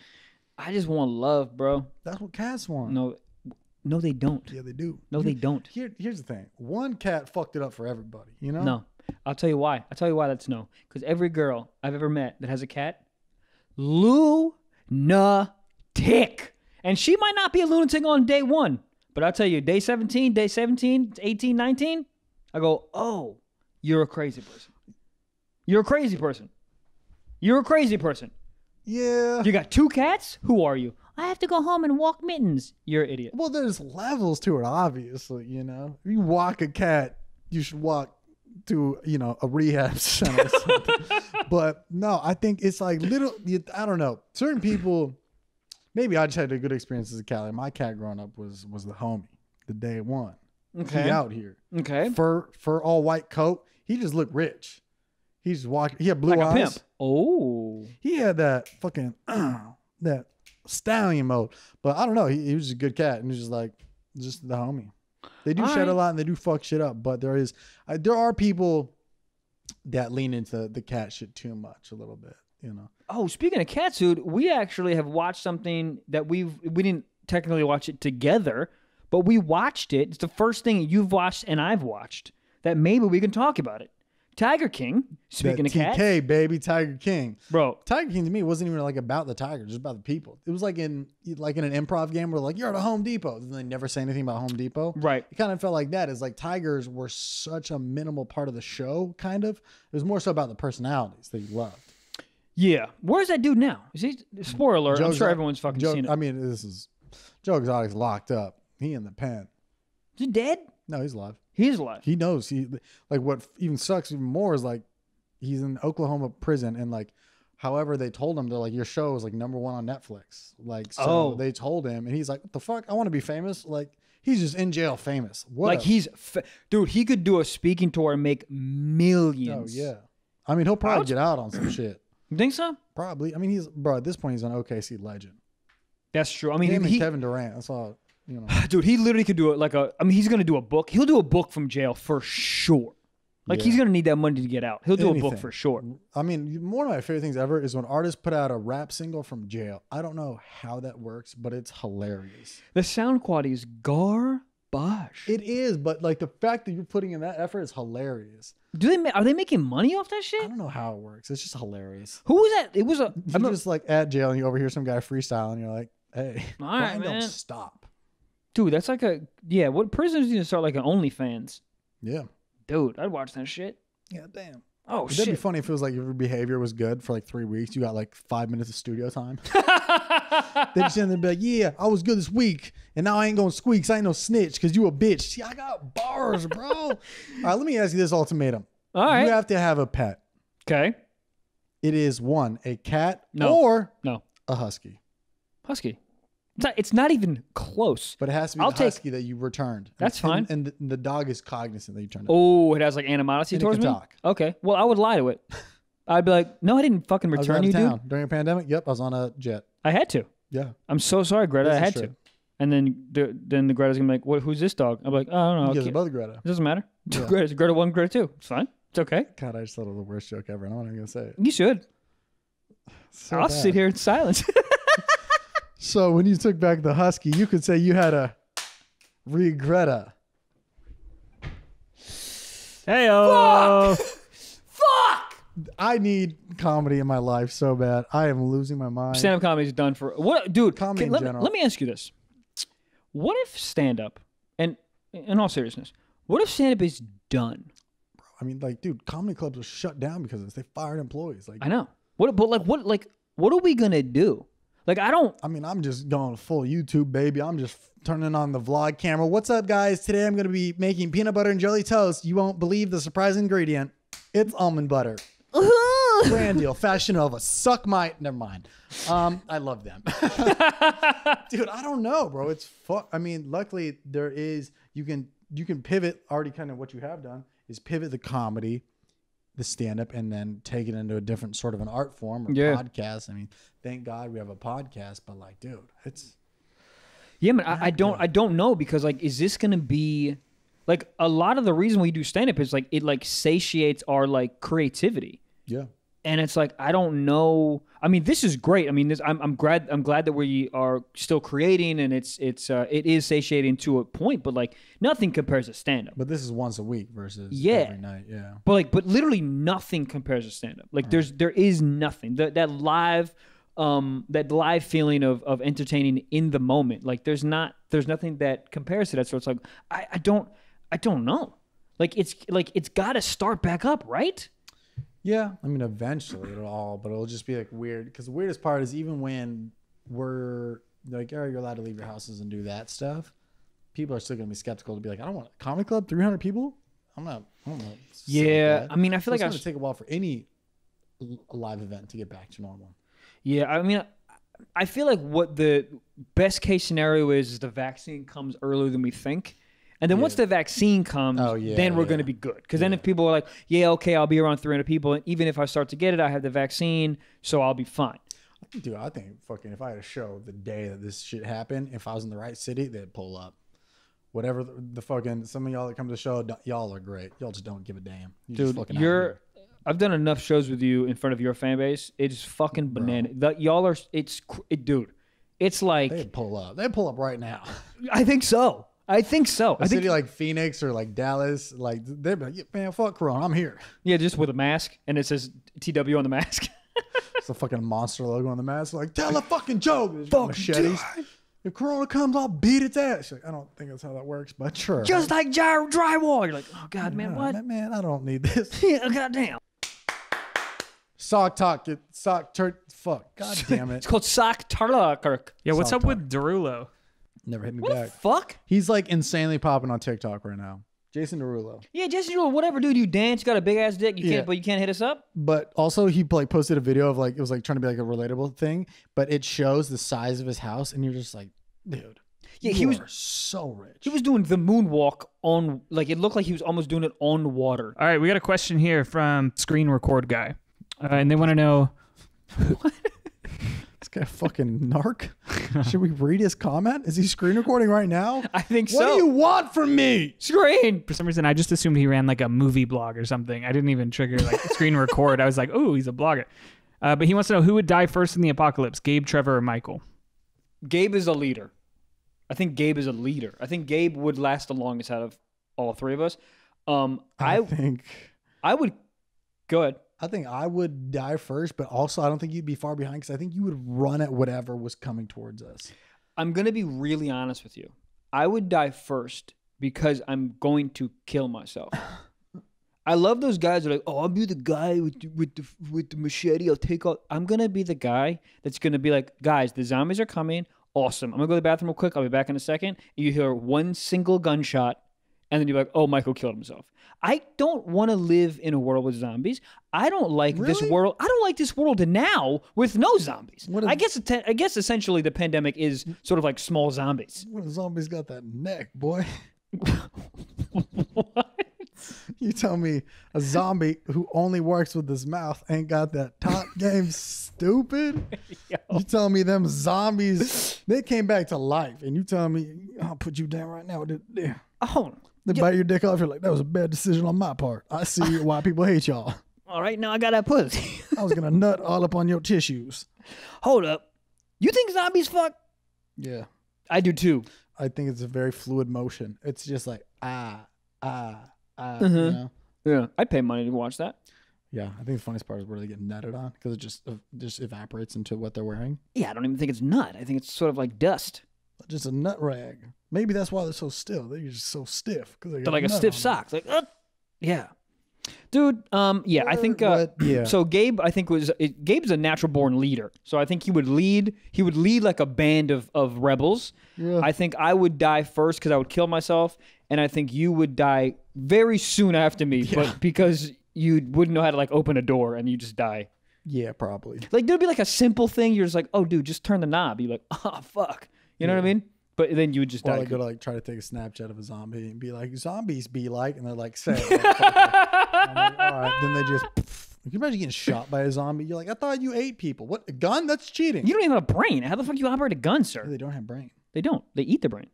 I just want love, bro. That's what cats want. No, they don't. Yeah, they do. No, they don't. Here's the thing. One cat fucked it up for everybody. You know? No. I'll tell you why. That's no. Because every girl I've ever met that has a cat, lunatic. And she might not be a lunatic on day 1. But I'll tell you, day 17, 18, 19, I go, oh, you're a crazy person. You're a crazy person. You're a crazy person. Yeah. You got 2 cats? Who are you? I have to go home and walk mittens. You're an idiot. Well, there's levels to it, obviously, you know. If you walk a cat, you should walk to, you know, a rehab center or something. But no, I think it's like I don't know. Certain people, maybe I just had a good experience as a cat. Like my cat growing up was the homie, the day one. Okay. He out here. Okay. Fur all white coat. He just looked rich. He just walked. He had blue like eyes. A pimp. Oh. He had that fucking that stallion mode. But I don't know. He was just a good cat, and he was just like just the homie. They do shed a lot and they do fuck shit up, but there are people that lean into the cat shit too much a little bit, you know. Oh, speaking of cats, dude, we actually have watched something that we didn't technically watch it together, but we watched it. It's the first thing you've watched and I've watched that maybe we can talk about it. Tiger King, speaking of cats. TK, baby, Tiger King. Bro. Tiger King to me wasn't even like about the tiger, just about the people. It was like in an improv game where like, you're at a Home Depot. And they never say anything about Home Depot. Right. It kind of felt like that. It's like tigers were such a minimal part of the show, kind of. It was more so about the personalities that you loved. Yeah. Where's that dude now? Is he, spoiler alert, I'm sure everyone's fucking seen it. I mean, Joe Exotic's locked up. He in the pen. Is he dead? No, he's alive. He's alive. He knows. What even sucks even more is like he's in Oklahoma prison, and like however they told him, they're like, your show is like #1 on Netflix. Like, so they told him, and he's like, what the fuck? I want to be famous. Like, he's just in jail famous. Dude, he could do a speaking tour and make millions. Oh yeah. I mean, he'll probably get out on some shit. You think so? Probably. I mean, at this point he's an OKC legend. That's true. I mean, him and Kevin Durant. That's all. You know. Dude, he literally could do it he's going to do a book. He'll do a book from jail for sure. He's going to need that money to get out. He'll do a book for sure. I mean, one of my favorite things ever is when artists put out a rap single from jail. I don't know how that works, but it's hilarious. The sound quality is garbage. It is, but like the fact that you're putting in that effort is hilarious. Are they making money off that shit? I don't know how it works. It's just hilarious. Who was that? It was I'm just like at jail and you overhear some guy freestyle and you're like, hey, all right, man. Don't stop. Dude, that's like what prisoners need to start like an OnlyFans. Yeah. Dude, I'd watch that shit. Yeah, damn. Oh, shit. That'd be funny if it was like your behavior was good for like 3 weeks. You got like 5 minutes of studio time. They just end there and be like, yeah, I was good this week. And now I ain't going to squeak. I ain't no snitch because you a bitch. See, I got bars, bro. All right, let me ask you this ultimatum. All right. You have to have a pet. Okay. It is one, a cat or a husky. Husky. It's not even close. But it has to be the husky that you returned. That's fine. And the dog is cognizant that you turned it. Oh, it has like animosity towards me? Talk. Okay. Well, I would lie to it. I'd be like, no, I didn't fucking return you, dude. During a pandemic? Yep, I was on a jet. I had to. Yeah. I'm so sorry, Greta. I had to. And then the Greta's going to be like, who's this dog? I'm like, oh, I don't know. You guys are both Greta. It doesn't matter. Yeah. Greta 1, Greta 2. It's fine. It's okay. God, I just thought it was the worst joke ever. And I'm not even going to say it. You should. I'll sit here in silence. So when you took back the husky, you could say you had a regretta. Hey-o. Fuck! I need comedy in my life so bad. I am losing my mind. Stand-up comedy is done for... What, dude, comedy in general. Let me ask you this. What if stand-up, and in all seriousness, what if stand-up is done? Bro, I mean, like, dude, comedy clubs were shut down because of this. They fired employees. Like, I know. What are we going to do? Like, I'm just going full YouTube, baby. I'm just turning on the vlog camera. What's up, guys? Today I'm going to be making peanut butter and jelly toast. You won't believe the surprise ingredient. It's almond butter. Brand deal. Fashion Nova. Suck my... Never mind. I love them. Dude, I don't know, bro. It's I mean, luckily there is... You can pivot already kind of what you have done is pivot the comedy, the stand-up, and then take it into a different sort of an art form or podcast. I mean, thank God we have a podcast, but like, dude, it's... Yeah, man, I don't know, because like, is this gonna be like, a lot of the reason we do stand-up is like, it like satiates our like creativity. Yeah. And it's like, I don't know. I mean, this is great. I mean, I'm glad that we are still creating, and it is satiating to a point, but like, nothing compares to stand-up. But this is once a week versus every night. Yeah. But literally nothing compares to stand-up. Like, there is nothing. That live feeling of entertaining in the moment. Like, there's nothing that compares to that. So it's like, I don't know. Like, it's got to start back up, right? Yeah, I mean, eventually but it'll just be like weird. Because the weirdest part is, even when we're like, oh, you're allowed to leave your houses and do that stuff, people are still gonna be skeptical to be like, I don't want a comedy club, 300 people. I don't know. Yeah, I mean, I feel like it's gonna take a while for any live event to get back to normal. Yeah, I mean, I feel like what the best case scenario is the vaccine comes earlier than we think. And then once the vaccine comes, then we're going to be good. Because then if people are like, yeah, okay, I'll be around 300 people. And even if I start to get it, I have the vaccine, so I'll be fine. Dude, I think fucking if I had a show the day that this shit happened, if I was in the right city, they'd pull up. Whatever the fucking, some of y'all that come to the show, y'all are great. Y'all just don't give a damn. Dude, I've done enough shows with you in front of your fan base. It's fucking banana. Y'all are, dude, it's like. They'd pull up. They'd pull up right now. I think so. A city like Phoenix or like Dallas, like they're like, yeah, man, fuck Corona, I'm here. Yeah, just with a mask, and it says TW on the mask. It's a fucking monster logo on the mask. Like, tell a fucking joke. Fuck machetes. If Corona comes, I'll beat its ass. Like, I don't think that's how that works, but sure. Just like drywall. You're like, oh God, man, what? Man, I don't need this. Yeah, goddamn. Sock talk. Fuck. God damn it. It's called Sock Tarlock. Yeah, what's up with Derulo? Never hit me back. What the fuck? He's like insanely popping on TikTok right now. Jason Derulo. Yeah, Jason Derulo, whatever, dude. You dance, you got a big ass dick, you can't hit us up. But also he like posted a video of like, it was like trying to be like a relatable thing, but it shows the size of his house, and you're just like, dude. Yeah, he was so rich. He was doing the moonwalk on, like, it looked like he was almost doing it on water. All right, we got a question here from Screen Record Guy, and they want to know. What? This guy fucking narc. Should we read his comment? Is he screen recording right now? I think so. What do you want from me? Screen. For some reason, I just assumed he ran like a movie blog or something. I didn't even trigger like screen record. I was like, oh, he's a blogger. But he wants to know who would die first in the apocalypse, Gabe, Trevor, or Michael? Gabe is a leader. I think Gabe is a leader. I think Gabe would last the longest out of all three of us. I think I would. Go ahead. I think I would die first, but also I don't think you'd be far behind, because I think you would run at whatever was coming towards us. I'm going to be really honest with you. I would die first because I'm going to kill myself. I love those guys that are like, oh, I'll be the guy with the machete. I'll take out. I'm going to be the guy that's going to be like, guys, the zombies are coming. Awesome. I'm going to go to the bathroom real quick. I'll be back in a second. And you hear one single gunshot, and then you're like, oh, Michael killed himself. I don't want to live in a world with zombies. I don't like this world. I don't like this world now with no zombies. I guess essentially the pandemic is sort of like small zombies. What if zombies got that neck, boy? What? You tell me a zombie who only works with his mouth ain't got that top game, stupid? Yo. You tell me them zombies, they came back to life, and you tell me, I'll put you down right now. Oh, they bite your dick off. You're like, that was a bad decision on my part. I see why people hate y'all. All right, now I got that pussy. I was going to nut all up on your tissues. Hold up. You think zombies fuck? Yeah. I do too. I think it's a very fluid motion. It's just like, you know? Yeah. I'd pay money to watch that. Yeah. I think the funniest part is where they get nutted on, because it just evaporates into what they're wearing. Yeah, I don't even think it's nut. I think it's sort of like dust. Just a nut rag. Maybe that's why they're so still. They're just so stiff. They're like a stiff sock. Like, yeah. Dude, yeah, I think, so Gabe, I think Gabe's a natural born leader. So I think he would lead like a band of rebels. Yeah. I think I would die first because I would kill myself. And I think you would die very soon after me, but because you wouldn't know how to like open a door and you just die. Yeah, probably. Like there'd be like a simple thing. You're just like, oh dude, just turn the knob. You're like, oh fuck. You know what I mean? But then you would just die. Or like go to like try to take a Snapchat of a zombie and be like, zombies be like, and they're like, say it. I'm like, all right. Then they just. Can you imagine getting shot by a zombie? You're like, I thought you ate people. What, a gun? That's cheating. You don't even have a brain. How the fuck you operate a gun, sir? They don't have brain. They don't. They eat the brain.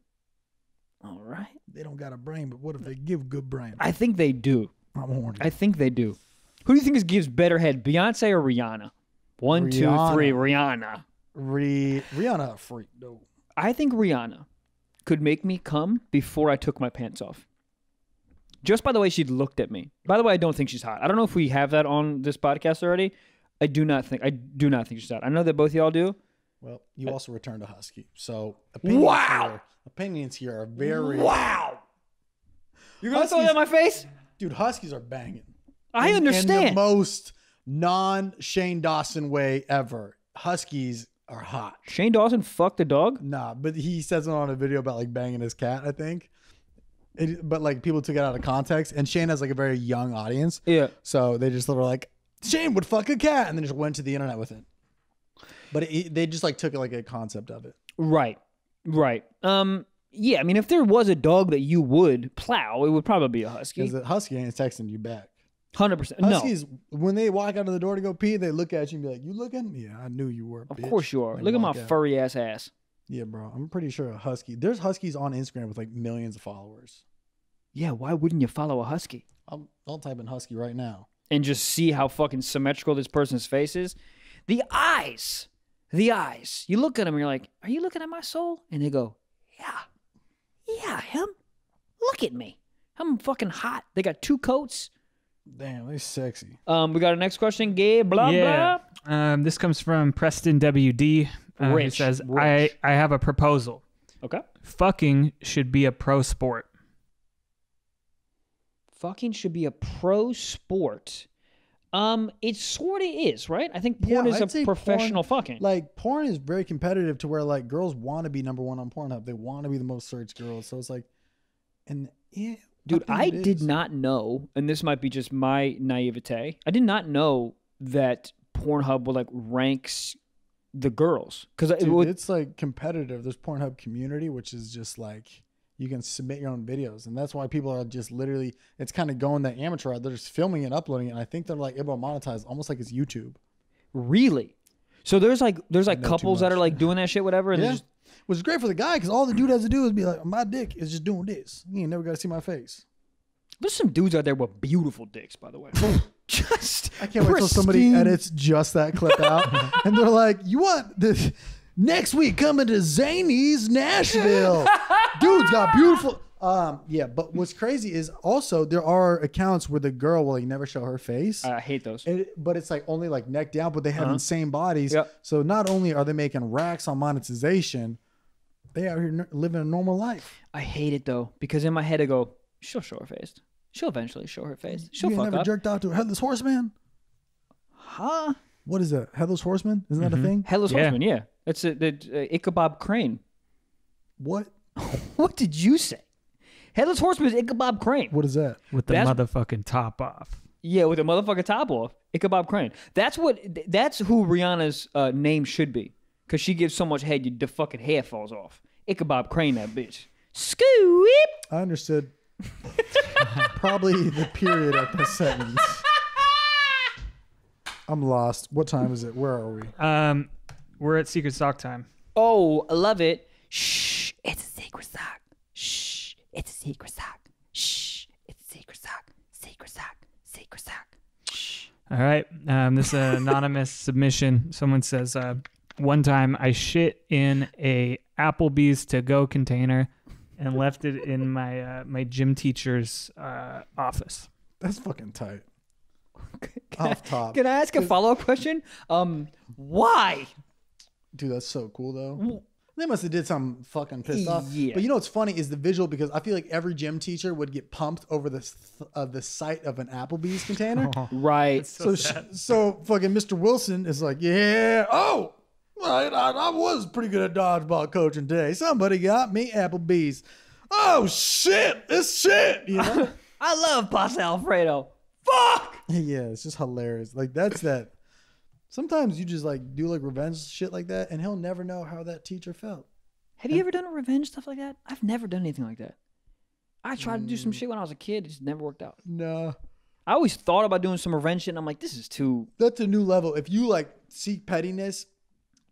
All right. They don't got a brain, but what if they give good brain? I think they do. I'm horny. I think they do. Who do you think gives better head, Beyonce or Rihanna? One, two, three, Rihanna. Rihanna a freak, though. I think Rihanna could make me come before I took my pants off. Just by the way she looked at me. By the way, I don't think she's hot. I don't know if we have that on this podcast already. I do not think she's hot. I know that both of y'all do. Well, you also returned a Husky. So opinions here are very... Wow! You're going to throw that in my face? Dude, Huskies are banging. I understand. In the most non-Shane Dawson way ever. Huskies are hot. Shane Dawson fucked a dog? Nah, but he says it on a video about like banging his cat, I think. But like people took it out of context, and Shane has like a very young audience. Yeah. So they just were like, Shane would fuck a cat, and then just went to the internet with it. But they just like took it like a concept of it. Right. Yeah, I mean, if there was a dog that you would plow, it would probably be a Husky. Because the Husky ain't texting you back. 100%. Huskies, when they walk out of the door to go pee, they look at you and be like, you looking? Yeah, I knew you were, bitch. Of course you are. Look at my furry ass. Yeah, bro. I'm pretty sure a Husky. There's Huskies on Instagram with like millions of followers. Yeah, why wouldn't you follow a Husky? I'll type in Husky right now. And just see how fucking symmetrical this person's face is. The eyes. You look at them and you're like, are you looking at my soul? And they go, yeah, him. Look at me. I'm fucking hot. They got 2 coats. Damn, they sexy. We got a next question. Gay, blah, blah. This comes from Preston WD. He says, I have a proposal. Okay. Fucking should be a pro sport. Fucking should be a pro sport. It sort of is, right? I think porn is a professional fucking. Like, porn is very competitive to where, like, girls want to be number 1 on Pornhub. They want to be the most searched girls. So it's like, and yeah. Dude, I did not know, and this might be just my naivete. I did not know that Pornhub would, like, ranks the girls. Because it's, like, competitive. There's Pornhub community, which is just, like... You can submit your own videos, and that's why people are just literally. It's kind of going that amateur route. They're just filming and uploading it. And I think they're like able to monetize, almost like it's YouTube. Really? So there's like couples that are like doing that shit, whatever. And just, which is great for the guy because all the dude has to do is be like, my dick is just doing this. You ain't never got to see my face. There's some dudes out there with beautiful dicks, by the way. Just I can't wait till somebody edits just that clip out, and they're like, "You want this?" Next week, coming to Zany's Nashville. Dude's got beautiful. Yeah, but what's crazy is also there are accounts where the girl will like never show her face. I hate those. But it's like only like neck down, but they have insane bodies. Yep. So not only are they making racks on monetization, they out here living a normal life. I hate it though, because in my head I go, she'll show her face. She'll eventually show her face. She'll fuck up. You never jerked out to a Headless Horseman? Huh? What is that? Headless Horseman? Isn't that a thing? Headless Horseman, yeah. It's Ichabod Crane. What? What did you say? Headless Horseman is Ichabod Crane. What is that? With the motherfucking top off. Yeah, with the motherfucking top off. Ichabod Crane. That's who Rihanna's name should be. Because she gives so much head, the fucking hair falls off. Ichabod Crane, that bitch. Scoop! I understood. Probably the period of the sentence. I'm lost. What time is it? Where are we? We're at Secret Sock time. Oh, I love it. Shh, it's a secret sock. Shh, it's a secret sock. Shh, it's a secret sock. Secret sock. Secret sock. Shh. All right. This anonymous submission. Someone says, one time I shit in a Applebee's to-go container and left it in my gym teacher's office. That's fucking tight. Top. Can I ask a follow-up question? Why? Dude, that's so cool though. They must have did something fucking pissed off. Yeah. But you know what's funny is the visual, because I feel like every gym teacher would get pumped over the sight of an Applebee's container. Right. So fucking Mr. Wilson is like, yeah, I was pretty good at dodgeball coaching today. Somebody got me Applebee's. Oh shit, it's shit. You know? I love pasta Alfredo. Fuck. Yeah, it's just hilarious. Like that's that. Sometimes you just like do like revenge shit like that, and he'll never know how that teacher felt. Have you ever done a revenge stuff like that? I've never done anything like that. I tried to do some shit when I was a kid. It just never worked out. No. I always thought about doing some revenge shit, and I'm like, this is too... That's a new level. If you, like, seek pettiness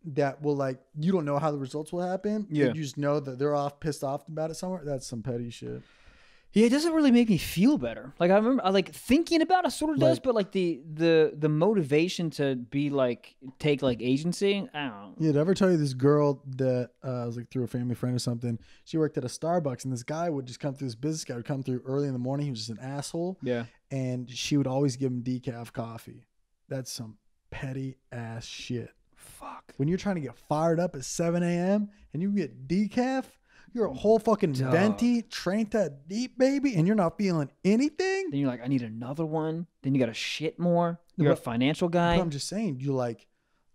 that will, like, you don't know how the results will happen. Yeah. You just know that they're pissed off about it somewhere. That's some petty shit. Yeah, it doesn't really make me feel better. Like, I remember, like, thinking about it sort of does, but, like, the motivation to be, like, take, like, agency, I don't know. Yeah, did I ever tell you this girl that was, like, through a family friend or something? She worked at a Starbucks, and this guy would just come through, this business guy would come through early in the morning. He was just an asshole. Yeah. And she would always give him decaf coffee. That's some petty-ass shit. Fuck. When you're trying to get fired up at 7 a.m. and you get decaf... You're a whole fucking venti, trained that deep, baby, and you're not feeling anything? Then you're like, I need another one. Then you got to shit more. You're a financial guy. I'm just saying, you like,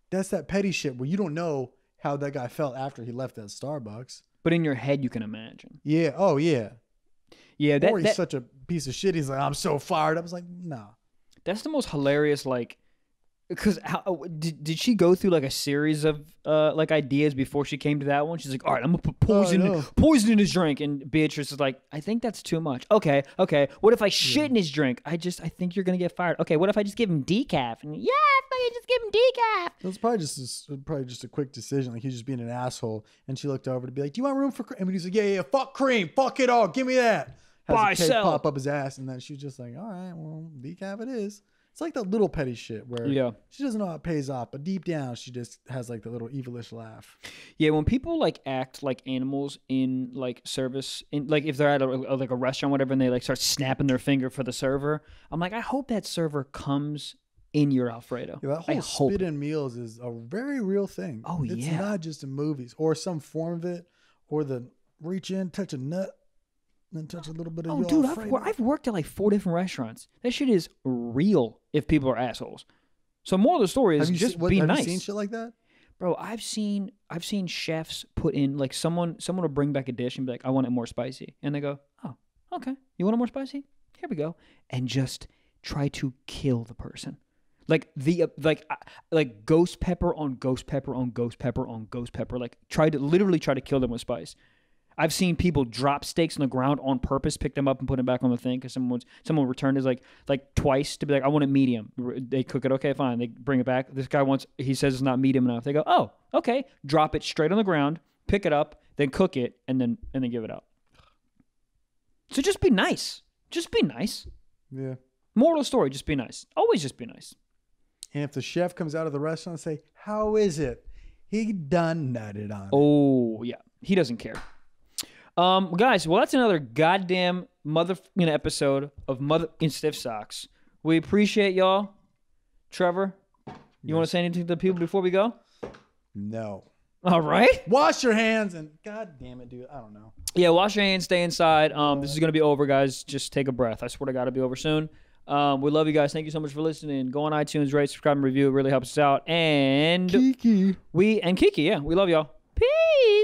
that's that petty shit where you don't know how that guy felt after he left that Starbucks. But in your head, you can imagine. Yeah. Oh, yeah. Yeah. Or he's such a piece of shit. He's like, I'm so fired up. I was like, nah. That's the most hilarious, like, because did she go through like a series of like ideas before she came to that one? She's like, all right, I'm gonna put poison in his drink, and Beatrice is like, I think that's too much. Okay. What if I shit in his drink? I think you're gonna get fired. Okay, what if I just give him decaf? And if I just give him decaf. It was probably just a quick decision. Like he's just being an asshole, and she looked over to be like, do you want room for cream? And he's like, yeah, fuck cream, fuck it all, give me that. Has a cake pop up his ass, and then she's just like, all right, well, decaf it is. It's like that little petty shit where she doesn't know how it pays off, but deep down she just has like the little evilish laugh. Yeah, when people like act like animals in like service, in like if they're at like a restaurant, or whatever, and they like start snapping their finger for the server, I'm like, I hope that server comes in your Alfredo. Yeah, that whole spit in meals is a very real thing. Oh, it's not just in movies or some form of it, or the reach in, touch a nut. Then touch a little bit of dude, I've worked at like 4 different restaurants. That shit is real if people are assholes. So more of the story is just be nice. Have you seen shit like that? Bro, I've seen chefs put in like someone will bring back a dish and be like, I want it more spicy. And they go, oh, okay. You want it more spicy? Here we go. And just try to kill the person. Like like ghost pepper on ghost pepper on ghost pepper on ghost pepper. Like literally try to kill them with spice. I've seen people drop steaks on the ground on purpose, pick them up and put them back on the thing because someone returned it like twice to be like, I want it medium. They cook it, okay, fine. They bring it back. This guy he says it's not medium enough. They go, oh, okay. Drop it straight on the ground, pick it up, then cook it, and then give it out. So just be nice. Just be nice. Yeah. Moral of the story, just be nice. Always just be nice. And if the chef comes out of the restaurant and say, how is it? He done nutted on it. Oh, yeah. He doesn't care. Guys, well, that's another goddamn motherfucking episode of Motherfucking Stiff Socks. We appreciate y'all. Trevor, you want to say anything to the people before we go? No. All right. Wash your hands and god damn it, dude. I don't know. Yeah, wash your hands, stay inside. This is going to be over, guys. Just take a breath. I swear to God, it'll be over soon. We love you guys. Thank you so much for listening. Go on iTunes, rate, subscribe, and review. It really helps us out. And Kiki. Kiki, yeah. We love y'all. Peace.